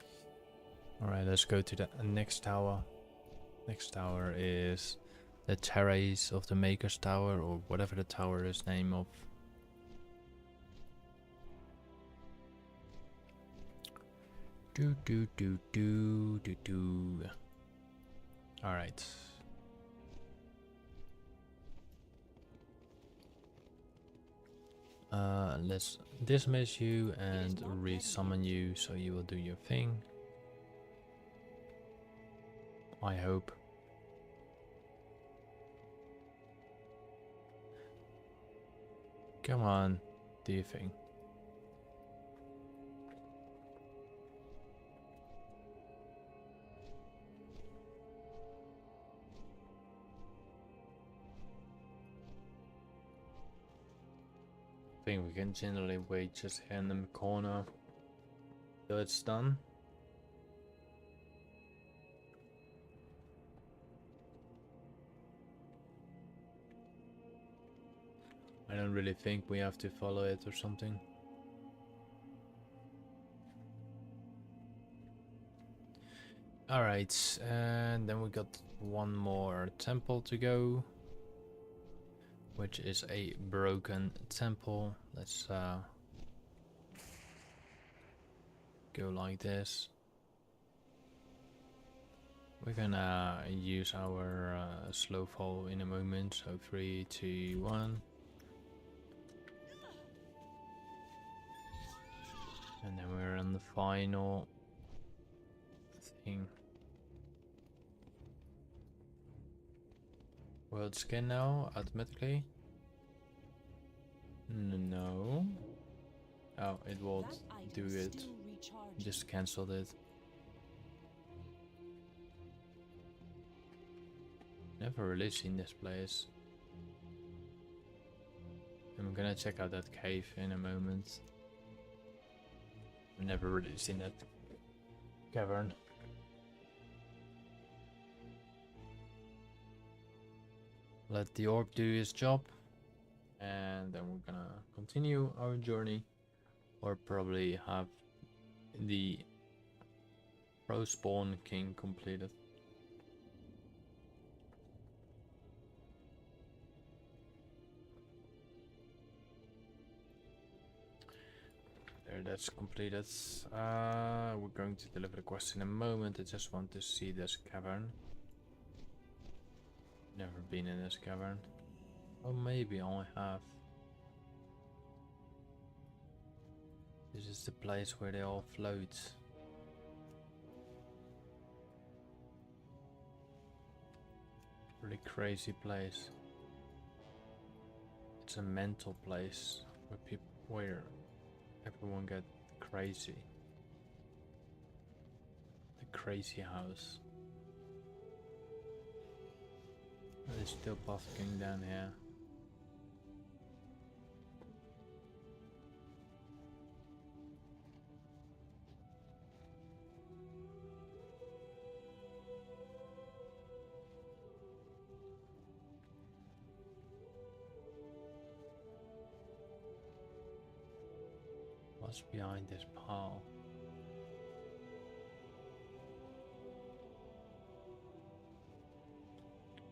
Alright, let's go to the next tower. Next tower is the terrace of the Maker's Tower, or whatever the tower is name of. Do do do do do do. All right. Let's dismiss you and resummon you, so you will do your thing. I hope. Come on, do your thing. I think we can generally wait just here in the corner till it's done. I don't really think we have to follow it or something. Alright, and then we got one more temple to go, which is a broken temple. Let's go like this. We're gonna use our slow fall in a moment, so 3, 2, 1. And then we're on the final thing. World skin now, automatically? No. Oh, it won't do it. Just cancelled it. Never really seen this place. I'm gonna check out that cave in a moment. I've never really seen that cavern. Let the orb do his job, and then we're gonna continue our journey, or probably have the Pro Spawn King completed. There, that's completed. We're going to deliver the quest in a moment. I just want to see this cavern. Never been in this cavern. Oh, maybe I have. This is the place where they all float. Really crazy place. It's a mental place where everyone get crazy. The crazy house. There's still basking down here. What's behind this pile?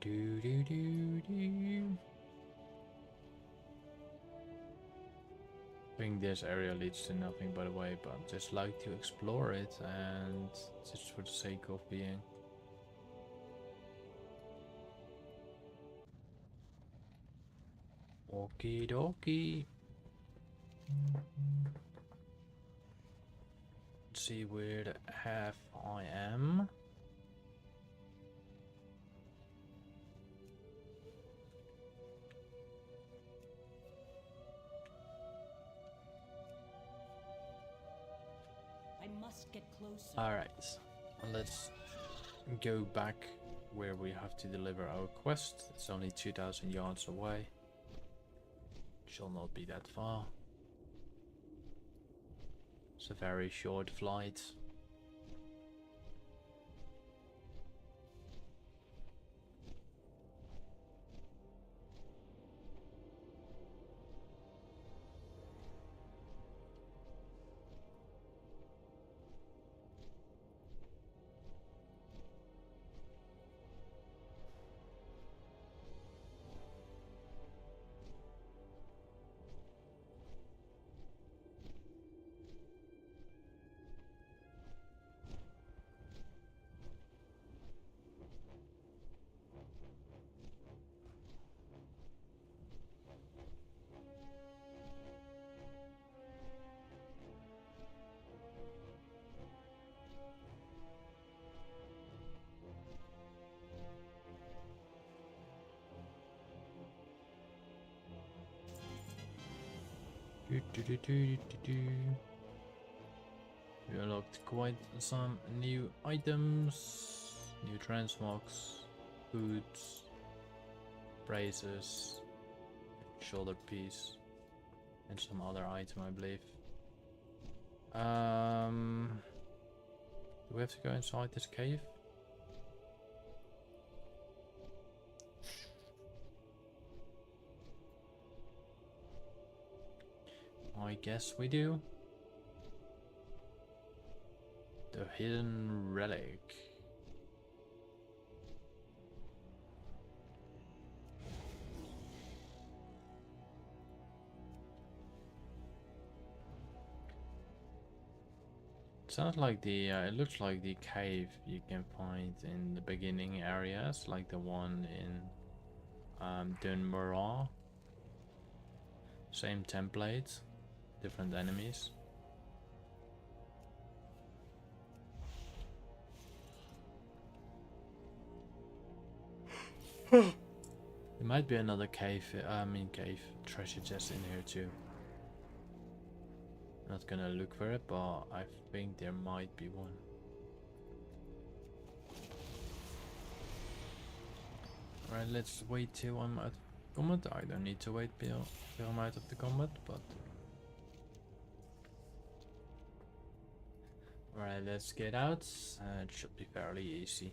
Do do do do. I think this area leads to nothing, by the way, but I just like to explore it, and just for the sake of being. Okie dokie. Let's see where the half I am. I must get closer. Alright, let's go back where we have to deliver our quest. It's only 2,000 yards away. Shall not be that far. It's a very short flight. We unlocked quite some new items, new transmogs, boots, braces, shoulder piece, and some other item, I believe. Do we have to go inside this cave? I guess we do. The hidden relic. Sounds like the, it looks like the cave you can find in the beginning areas, like the one in Dunmurra. Same template, different enemies. There might be another cave, cave treasure chest in here too. Not gonna look for it, but I think there might be one. Alright, let's wait till I'm out of combat. I don't need to wait till I'm out of the combat, but... Alright, let's get out. It should be fairly easy.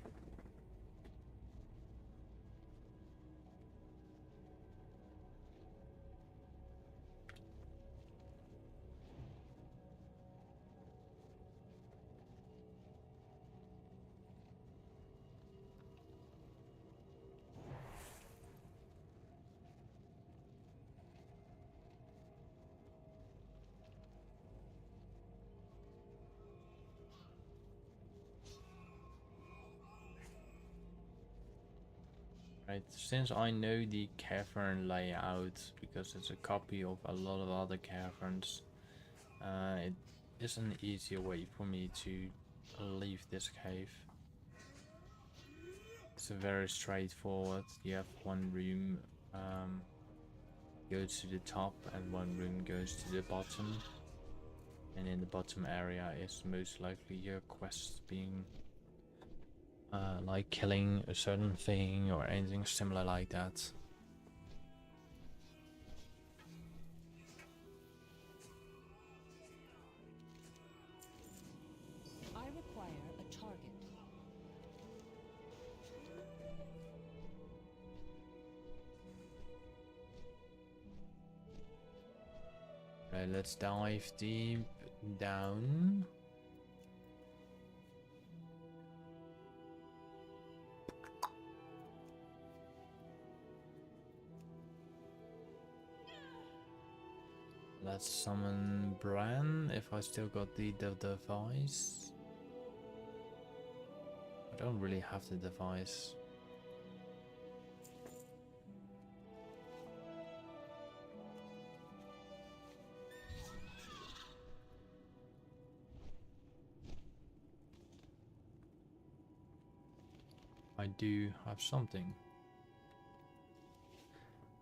Right, since I know the cavern layout, because it's a copy of a lot of other caverns, it is an easier way for me to leave this cave. It's very straightforward. You have one room goes to the top and one room goes to the bottom. And in the bottom area is most likely your quest being like killing a certain thing or anything similar like that. I require a target. Right, let's dive deep down. Let's summon Bran if I still got the device. I don't really have the device. I do have something.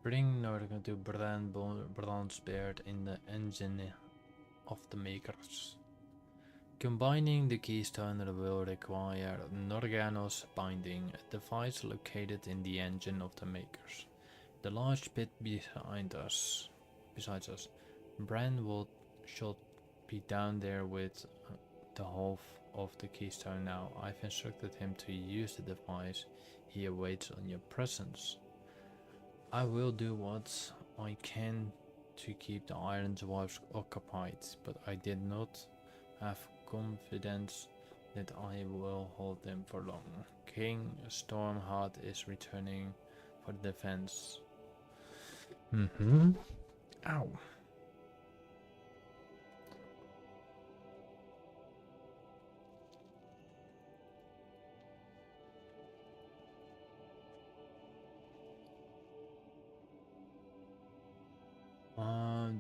Bring Nordic to Brand's beard in the engine of the makers. Combining the keystone will require Norgano's binding, a device located in the engine of the makers. The large pit besides us, Brand should be down there with the half of the keystone now. I've instructed him to use the device. He awaits on your presence. I will do what I can to keep the Iron Dwarfs occupied, but I did not have confidence that I will hold them for long. King Stormheart is returning for the defense. Ow.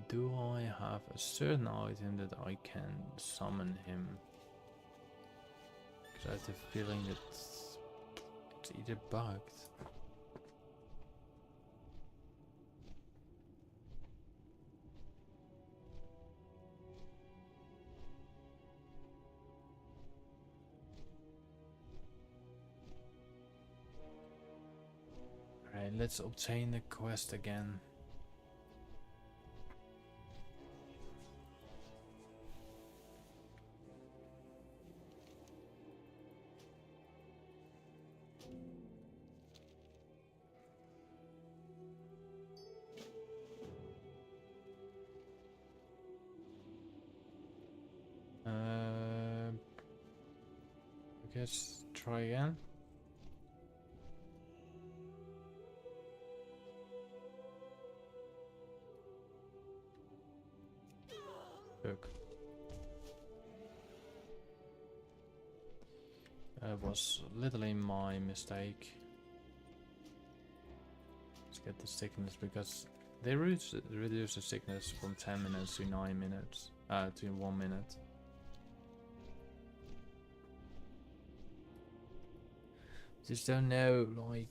Do I have a certain item that I can summon him? Because I have the feeling that it's either bugged. Alright, let's obtain the quest again. I guess try again. Look. That was literally my mistake. Let's get the sickness because they reduce the sickness from 10 minutes to 9 minutes. To 1 minute. Just don't know, like,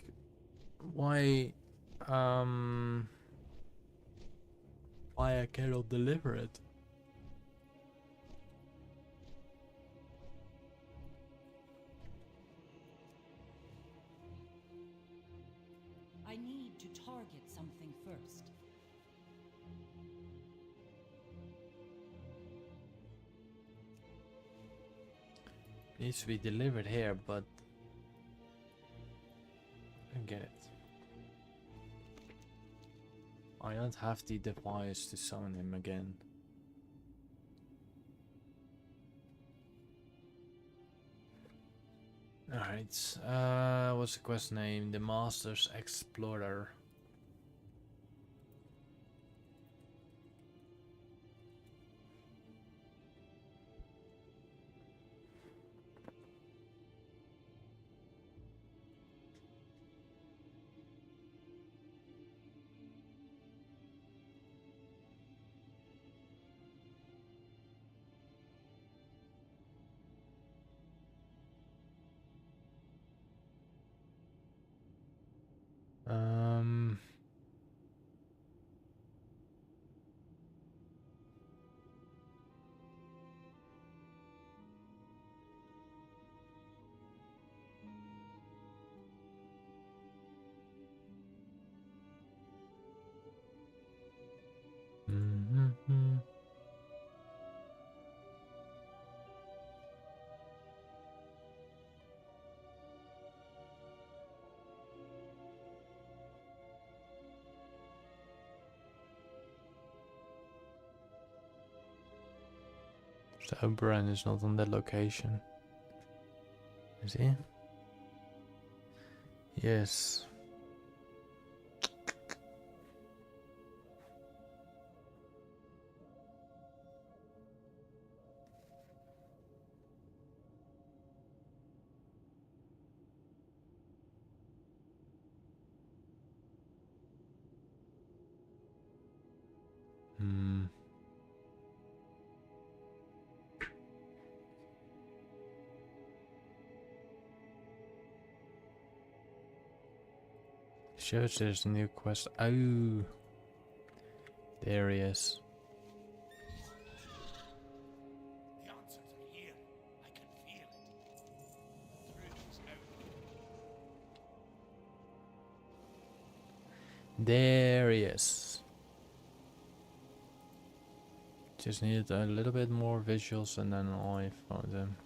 why I cannot deliver it. I need to target something first. It needs to be delivered here, but I get it. I don't have the device to summon him again. Alright, what's the quest name? The Master's Explorer. Um, So Oberon is not on that location. Is he? Yes. Hmm. Shows there's a new quest. Oh, there he is. The answers are here. I can feel it. The truth is out here. There he is. Just needed a little bit more visuals and then I found him.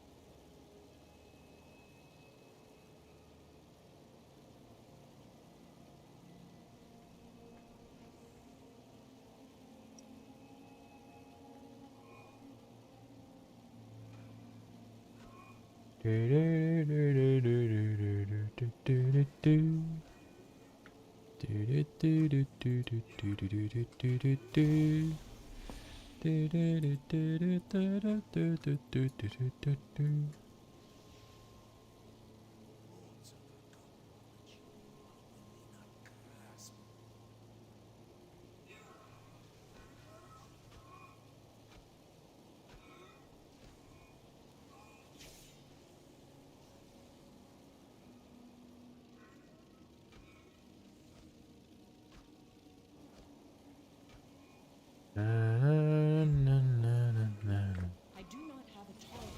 I do not have a target.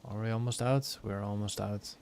Are we almost out? We're almost out.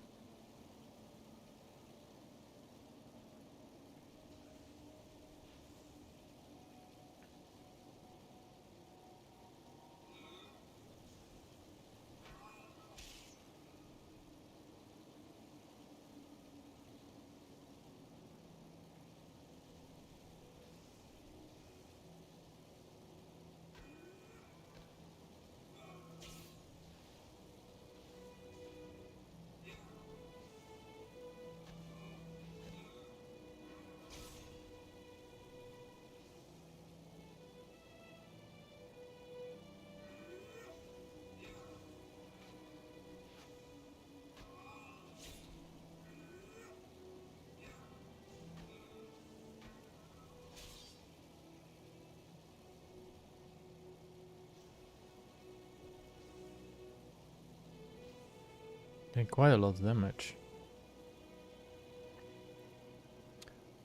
Did quite a lot of damage.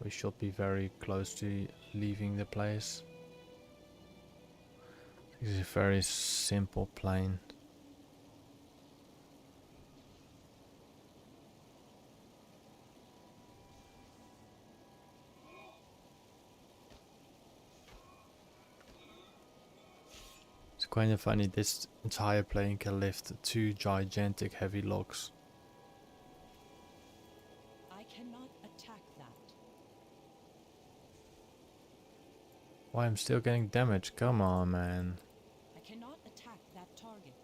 We should be very close to leaving the place. This is a very simple plane. It's kind of funny, this entire plane can lift 2 gigantic heavy logs. I cannot attack that. Why, I'm still getting damage, come on man. I cannot attack that target.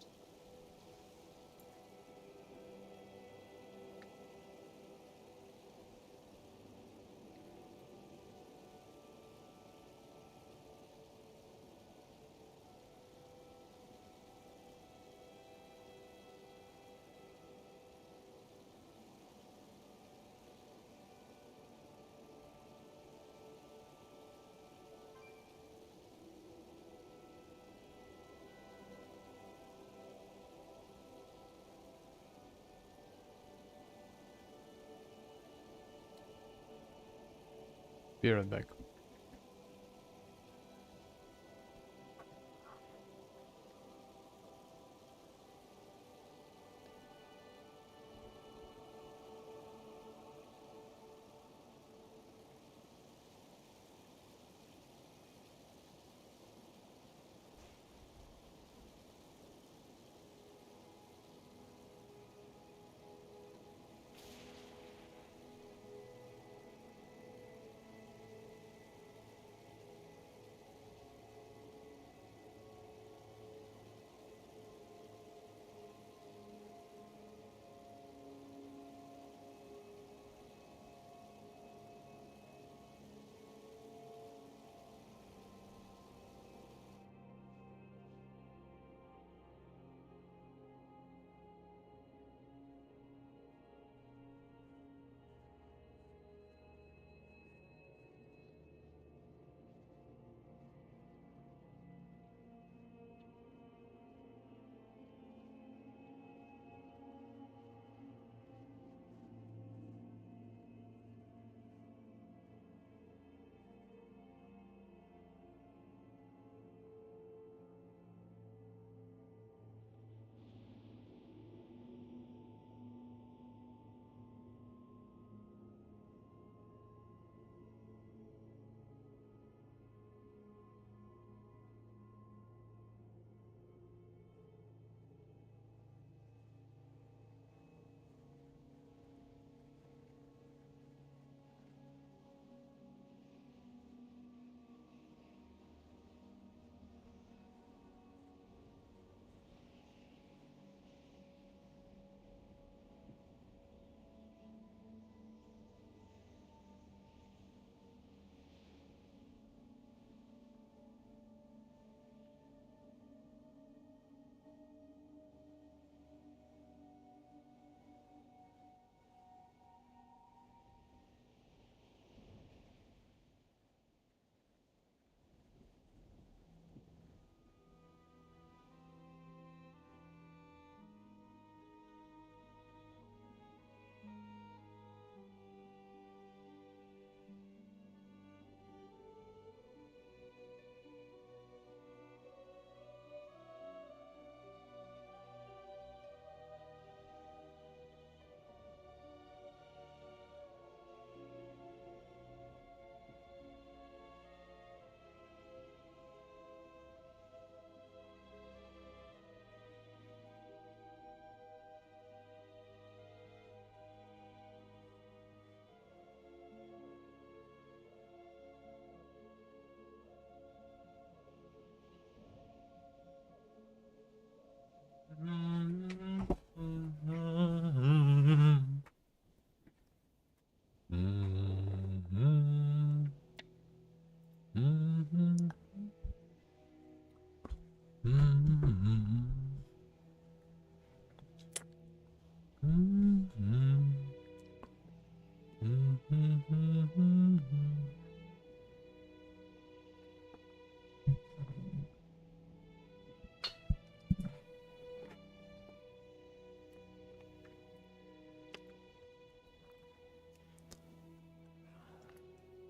Be right back.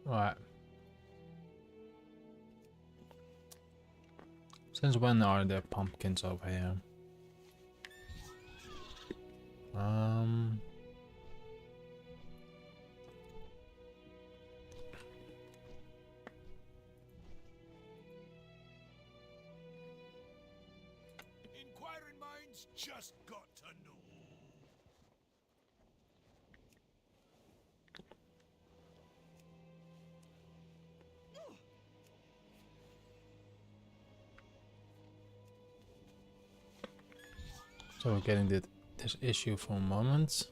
Alright. Since when are there pumpkins over here? Inquiring minds just got to know. So we're getting this issue for a moment.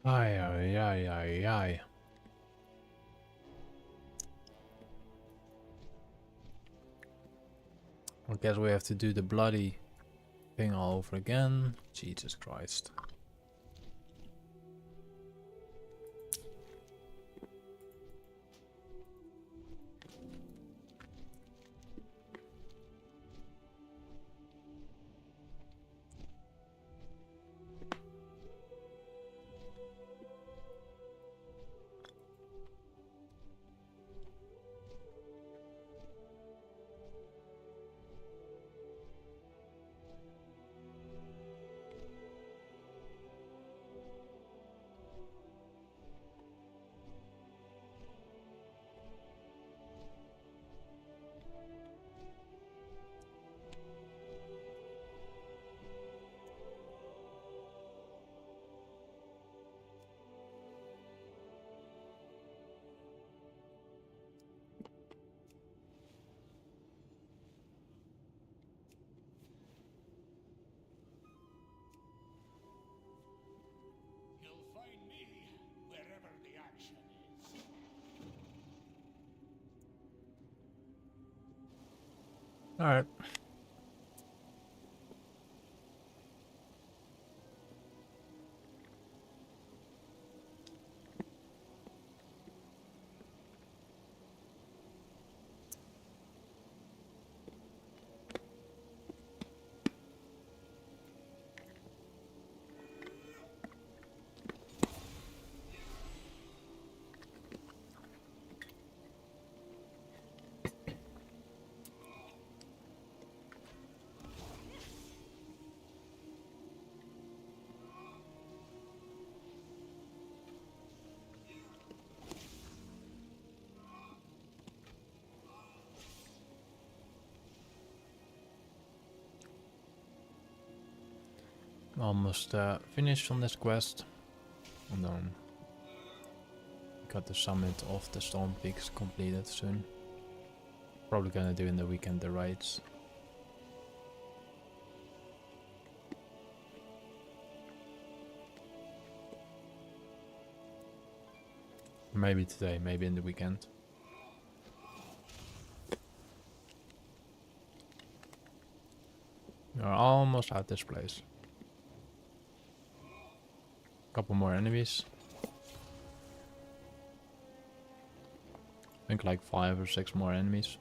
Ay, ay, ay, ay, ay. I guess we have to do the bloody thing all over again. Jesus Christ. You'll find me wherever the action is. Alright. Almost finished on this quest. And then got the summit of the Storm Peaks completed soon. Probably gonna do in the weekend the raids. Maybe today, maybe in the weekend. We're almost at this place. Couple more enemies. I think like 5 or 6 more enemies.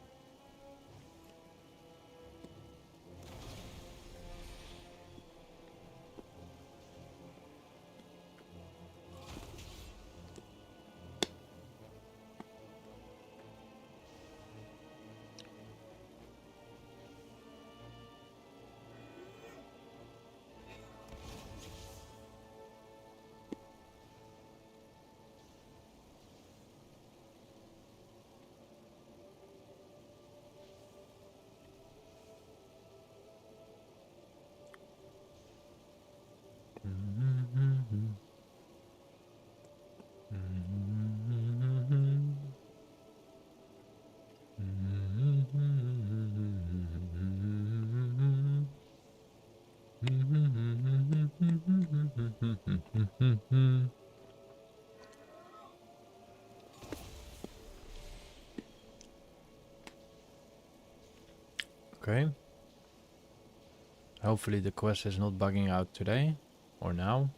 Hopefully the quest is not bugging out today or now.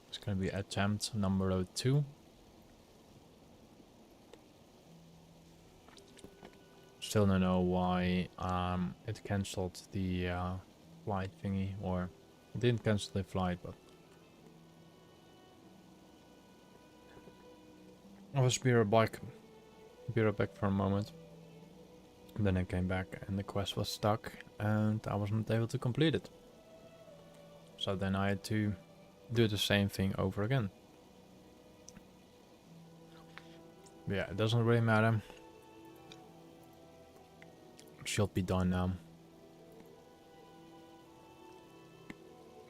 It's gonna be attempt number 2. Still don't know why it cancelled the flight thingy, or it didn't cancel the flight, but I was be right back for a moment. Then I came back and the quest was stuck and I wasn't able to complete it. So then I had to do the same thing over again. But yeah, it doesn't really matter. Should be done now.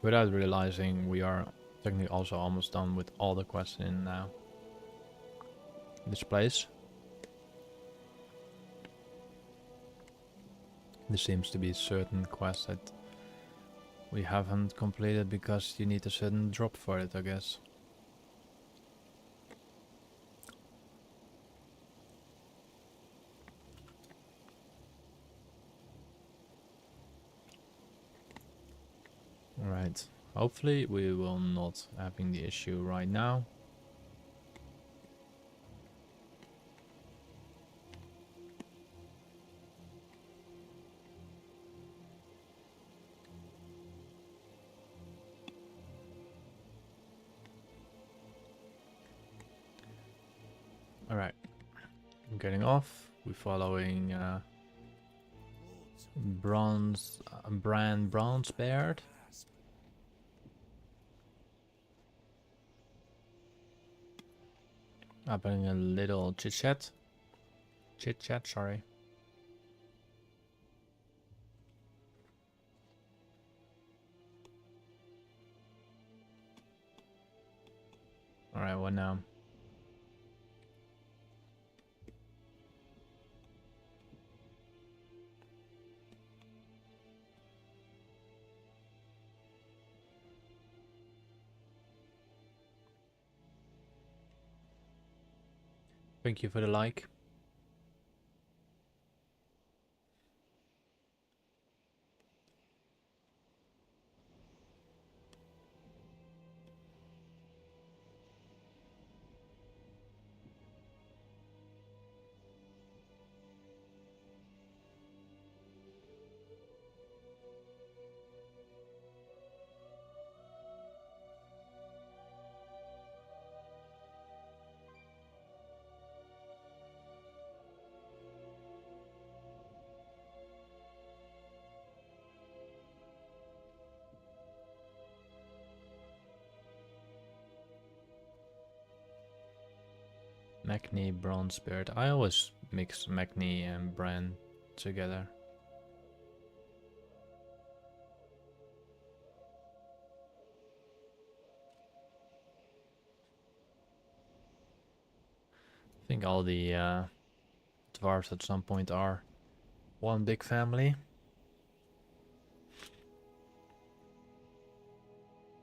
Without realizing, we are technically also almost done with all the quests in this place. There seems to be certain quests that we haven't completed because you need a certain drop for it, I guess. Alright, hopefully we will not having the issue right now. Alright, I'm getting off. We're following Bronze Beard. Having a little chit chat, sorry. Alright, what now? Thank you for the like. Magni, Bronze Beard. I always mix Magni and Bran together. I think all the dwarves at some point are one big family.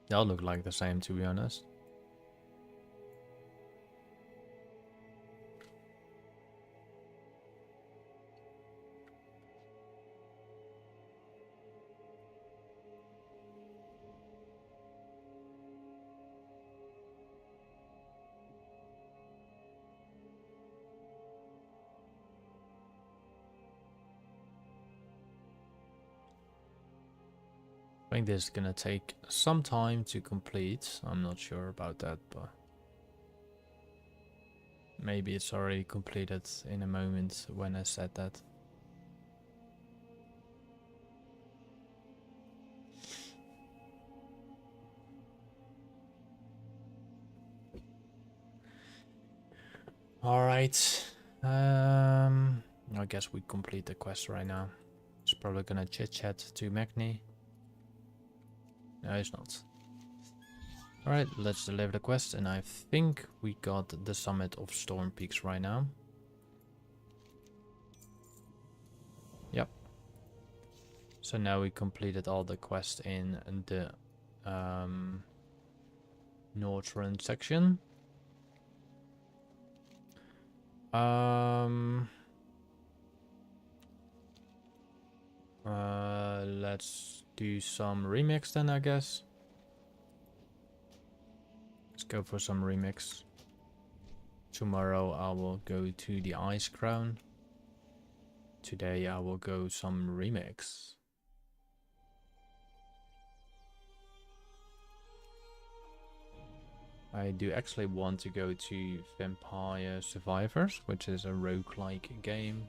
They all look like the same, to be honest. I think this is gonna take some time to complete. I'm not sure about that, but maybe it's already completed in a moment when I said that. Alright. I guess we complete the quest right now. It's probably gonna chit chat to Magni. No, it's not. Alright, let's deliver the quest, and I think we got the summit of Storm Peaks right now. Yep. So now we completed all the quests in the northern section. Let's do some remix then, I guess. Let's go for some remix. Tomorrow I will go to the Ice Crown. Today I will go some remix. I do actually want to go to Vampire Survivors, which is a roguelike game,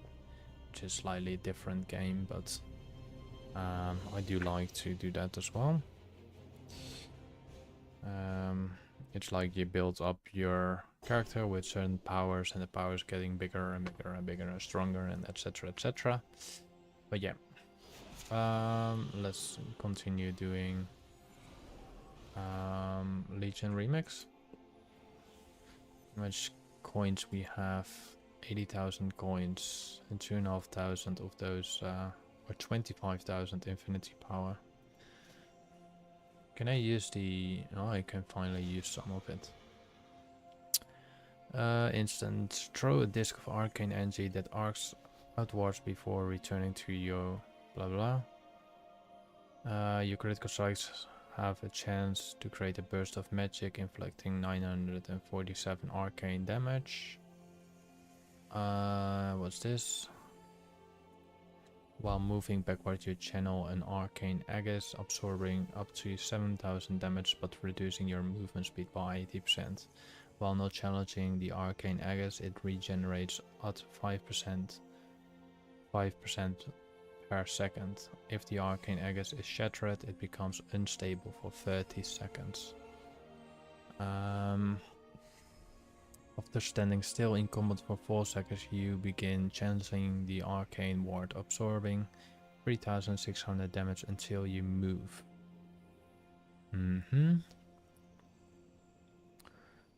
which is slightly different game, but I do like to do that as well. It's like you build up your character with certain powers, and the powers getting bigger and bigger and bigger and stronger, and etc, etc. But yeah, let's continue doing Legion Remix. How much coins we have? 80,000 coins, and 2,500 of those or 25,000 infinity power. Can I use the... oh, I can finally use some of it. Instant. Throw a disc of arcane energy that arcs outwards before returning to your blah blah. Your critical strikes have a chance to create a burst of magic, inflicting 947 arcane damage. What's this? While moving backward, you channel an arcane aegis, absorbing up to 7,000 damage but reducing your movement speed by 80%. While not challenging the arcane aegis, it regenerates at 5% per second. If the arcane aegis is shattered, it becomes unstable for 30 seconds. After standing still in combat for 4 seconds, you begin channeling the arcane ward, absorbing 3,600 damage until you move.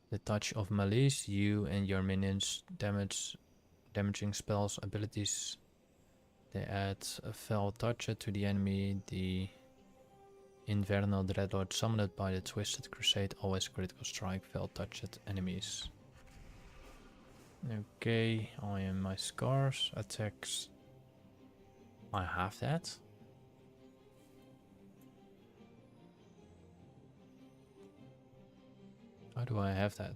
The Touch of Malice, you and your minions damaging spells, abilities. They add a Fell Touch to the enemy. The Infernal Dreadlord summoned by the Twisted Crusade always critical strike Fell Touched enemies. Okay, I am my scars, attacks. I have that. How do I have that?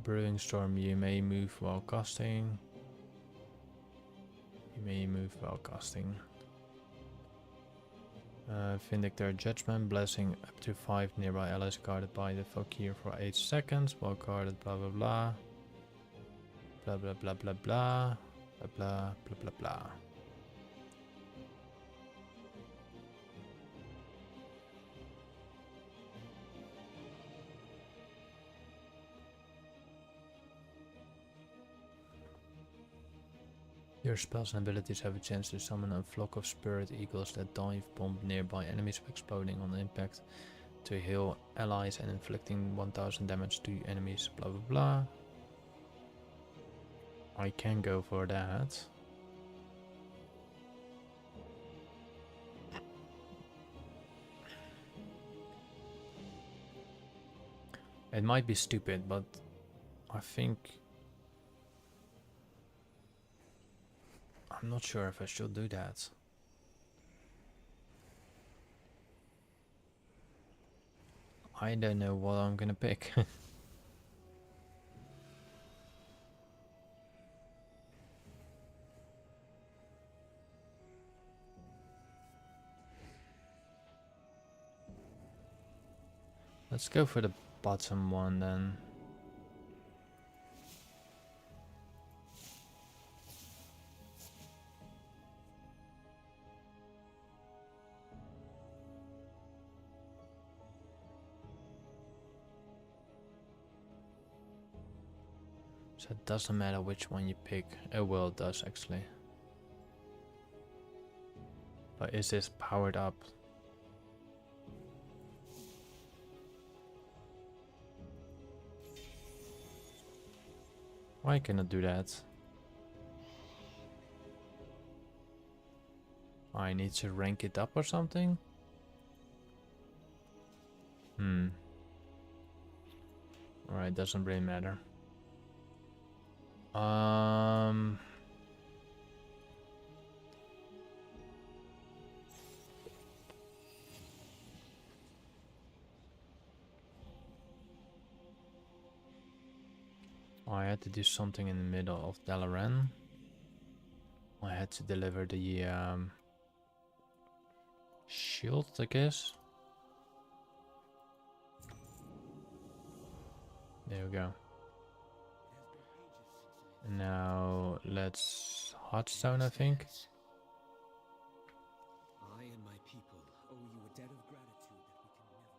Brewing Storm, you may move while casting. Vindictor Judgment, blessing up to 5 nearby allies guarded by the Fakir for 8 seconds, while guarded blah blah blah. Blah blah blah blah blah. Blah blah blah blah blah. Your spells and abilities have a chance to summon a flock of spirit eagles that dive bomb nearby enemies, exploding on impact to heal allies and inflicting 1000 damage to enemies, blah blah blah. I can go for that. It might be stupid, but I think... I'm not sure if I should do that. I don't know what I'm gonna pick. Let's go for the bottom one then. So it doesn't matter which one you pick. Oh well, it does actually. But is this powered up? Why can I do that? I need to rank it up or something? Alright, doesn't really matter. Um. I had to do something in the middle of Dalaran. I had to deliver the shield, I guess. There we go. Now let's Hearthstone, I think. I and my people owe you a debt of gratitude that we can never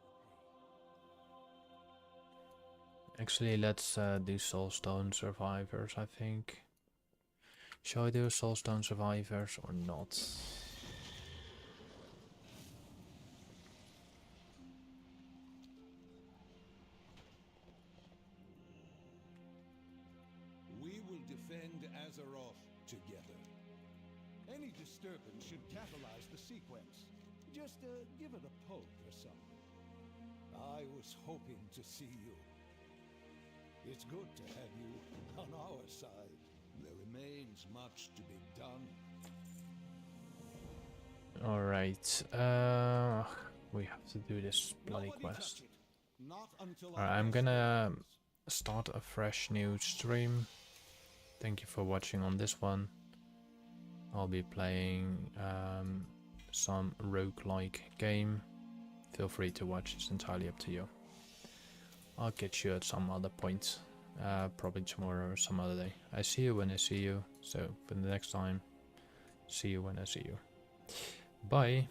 repay. Actually, let's do Soulstone Survivors, I think. Shall I do Soulstone Survivors or not? We will defend Azeroth together. Any disturbance should catalyze the sequence. Just give it a poke or something. I was hoping to see you. It's good to have you on our side. There remains much to be done. Alright, we have to do this bloody Nobody quest. touch it. Not until Alright, our I'm escort gonna comes. start a fresh new stream. Thank you for watching on this one. I'll be playing some roguelike game. Feel free to watch, it's entirely up to you. I'll catch you at some other point, probably tomorrow or some other day. I see you when I see you, so for the next time, see you when I see you. Bye!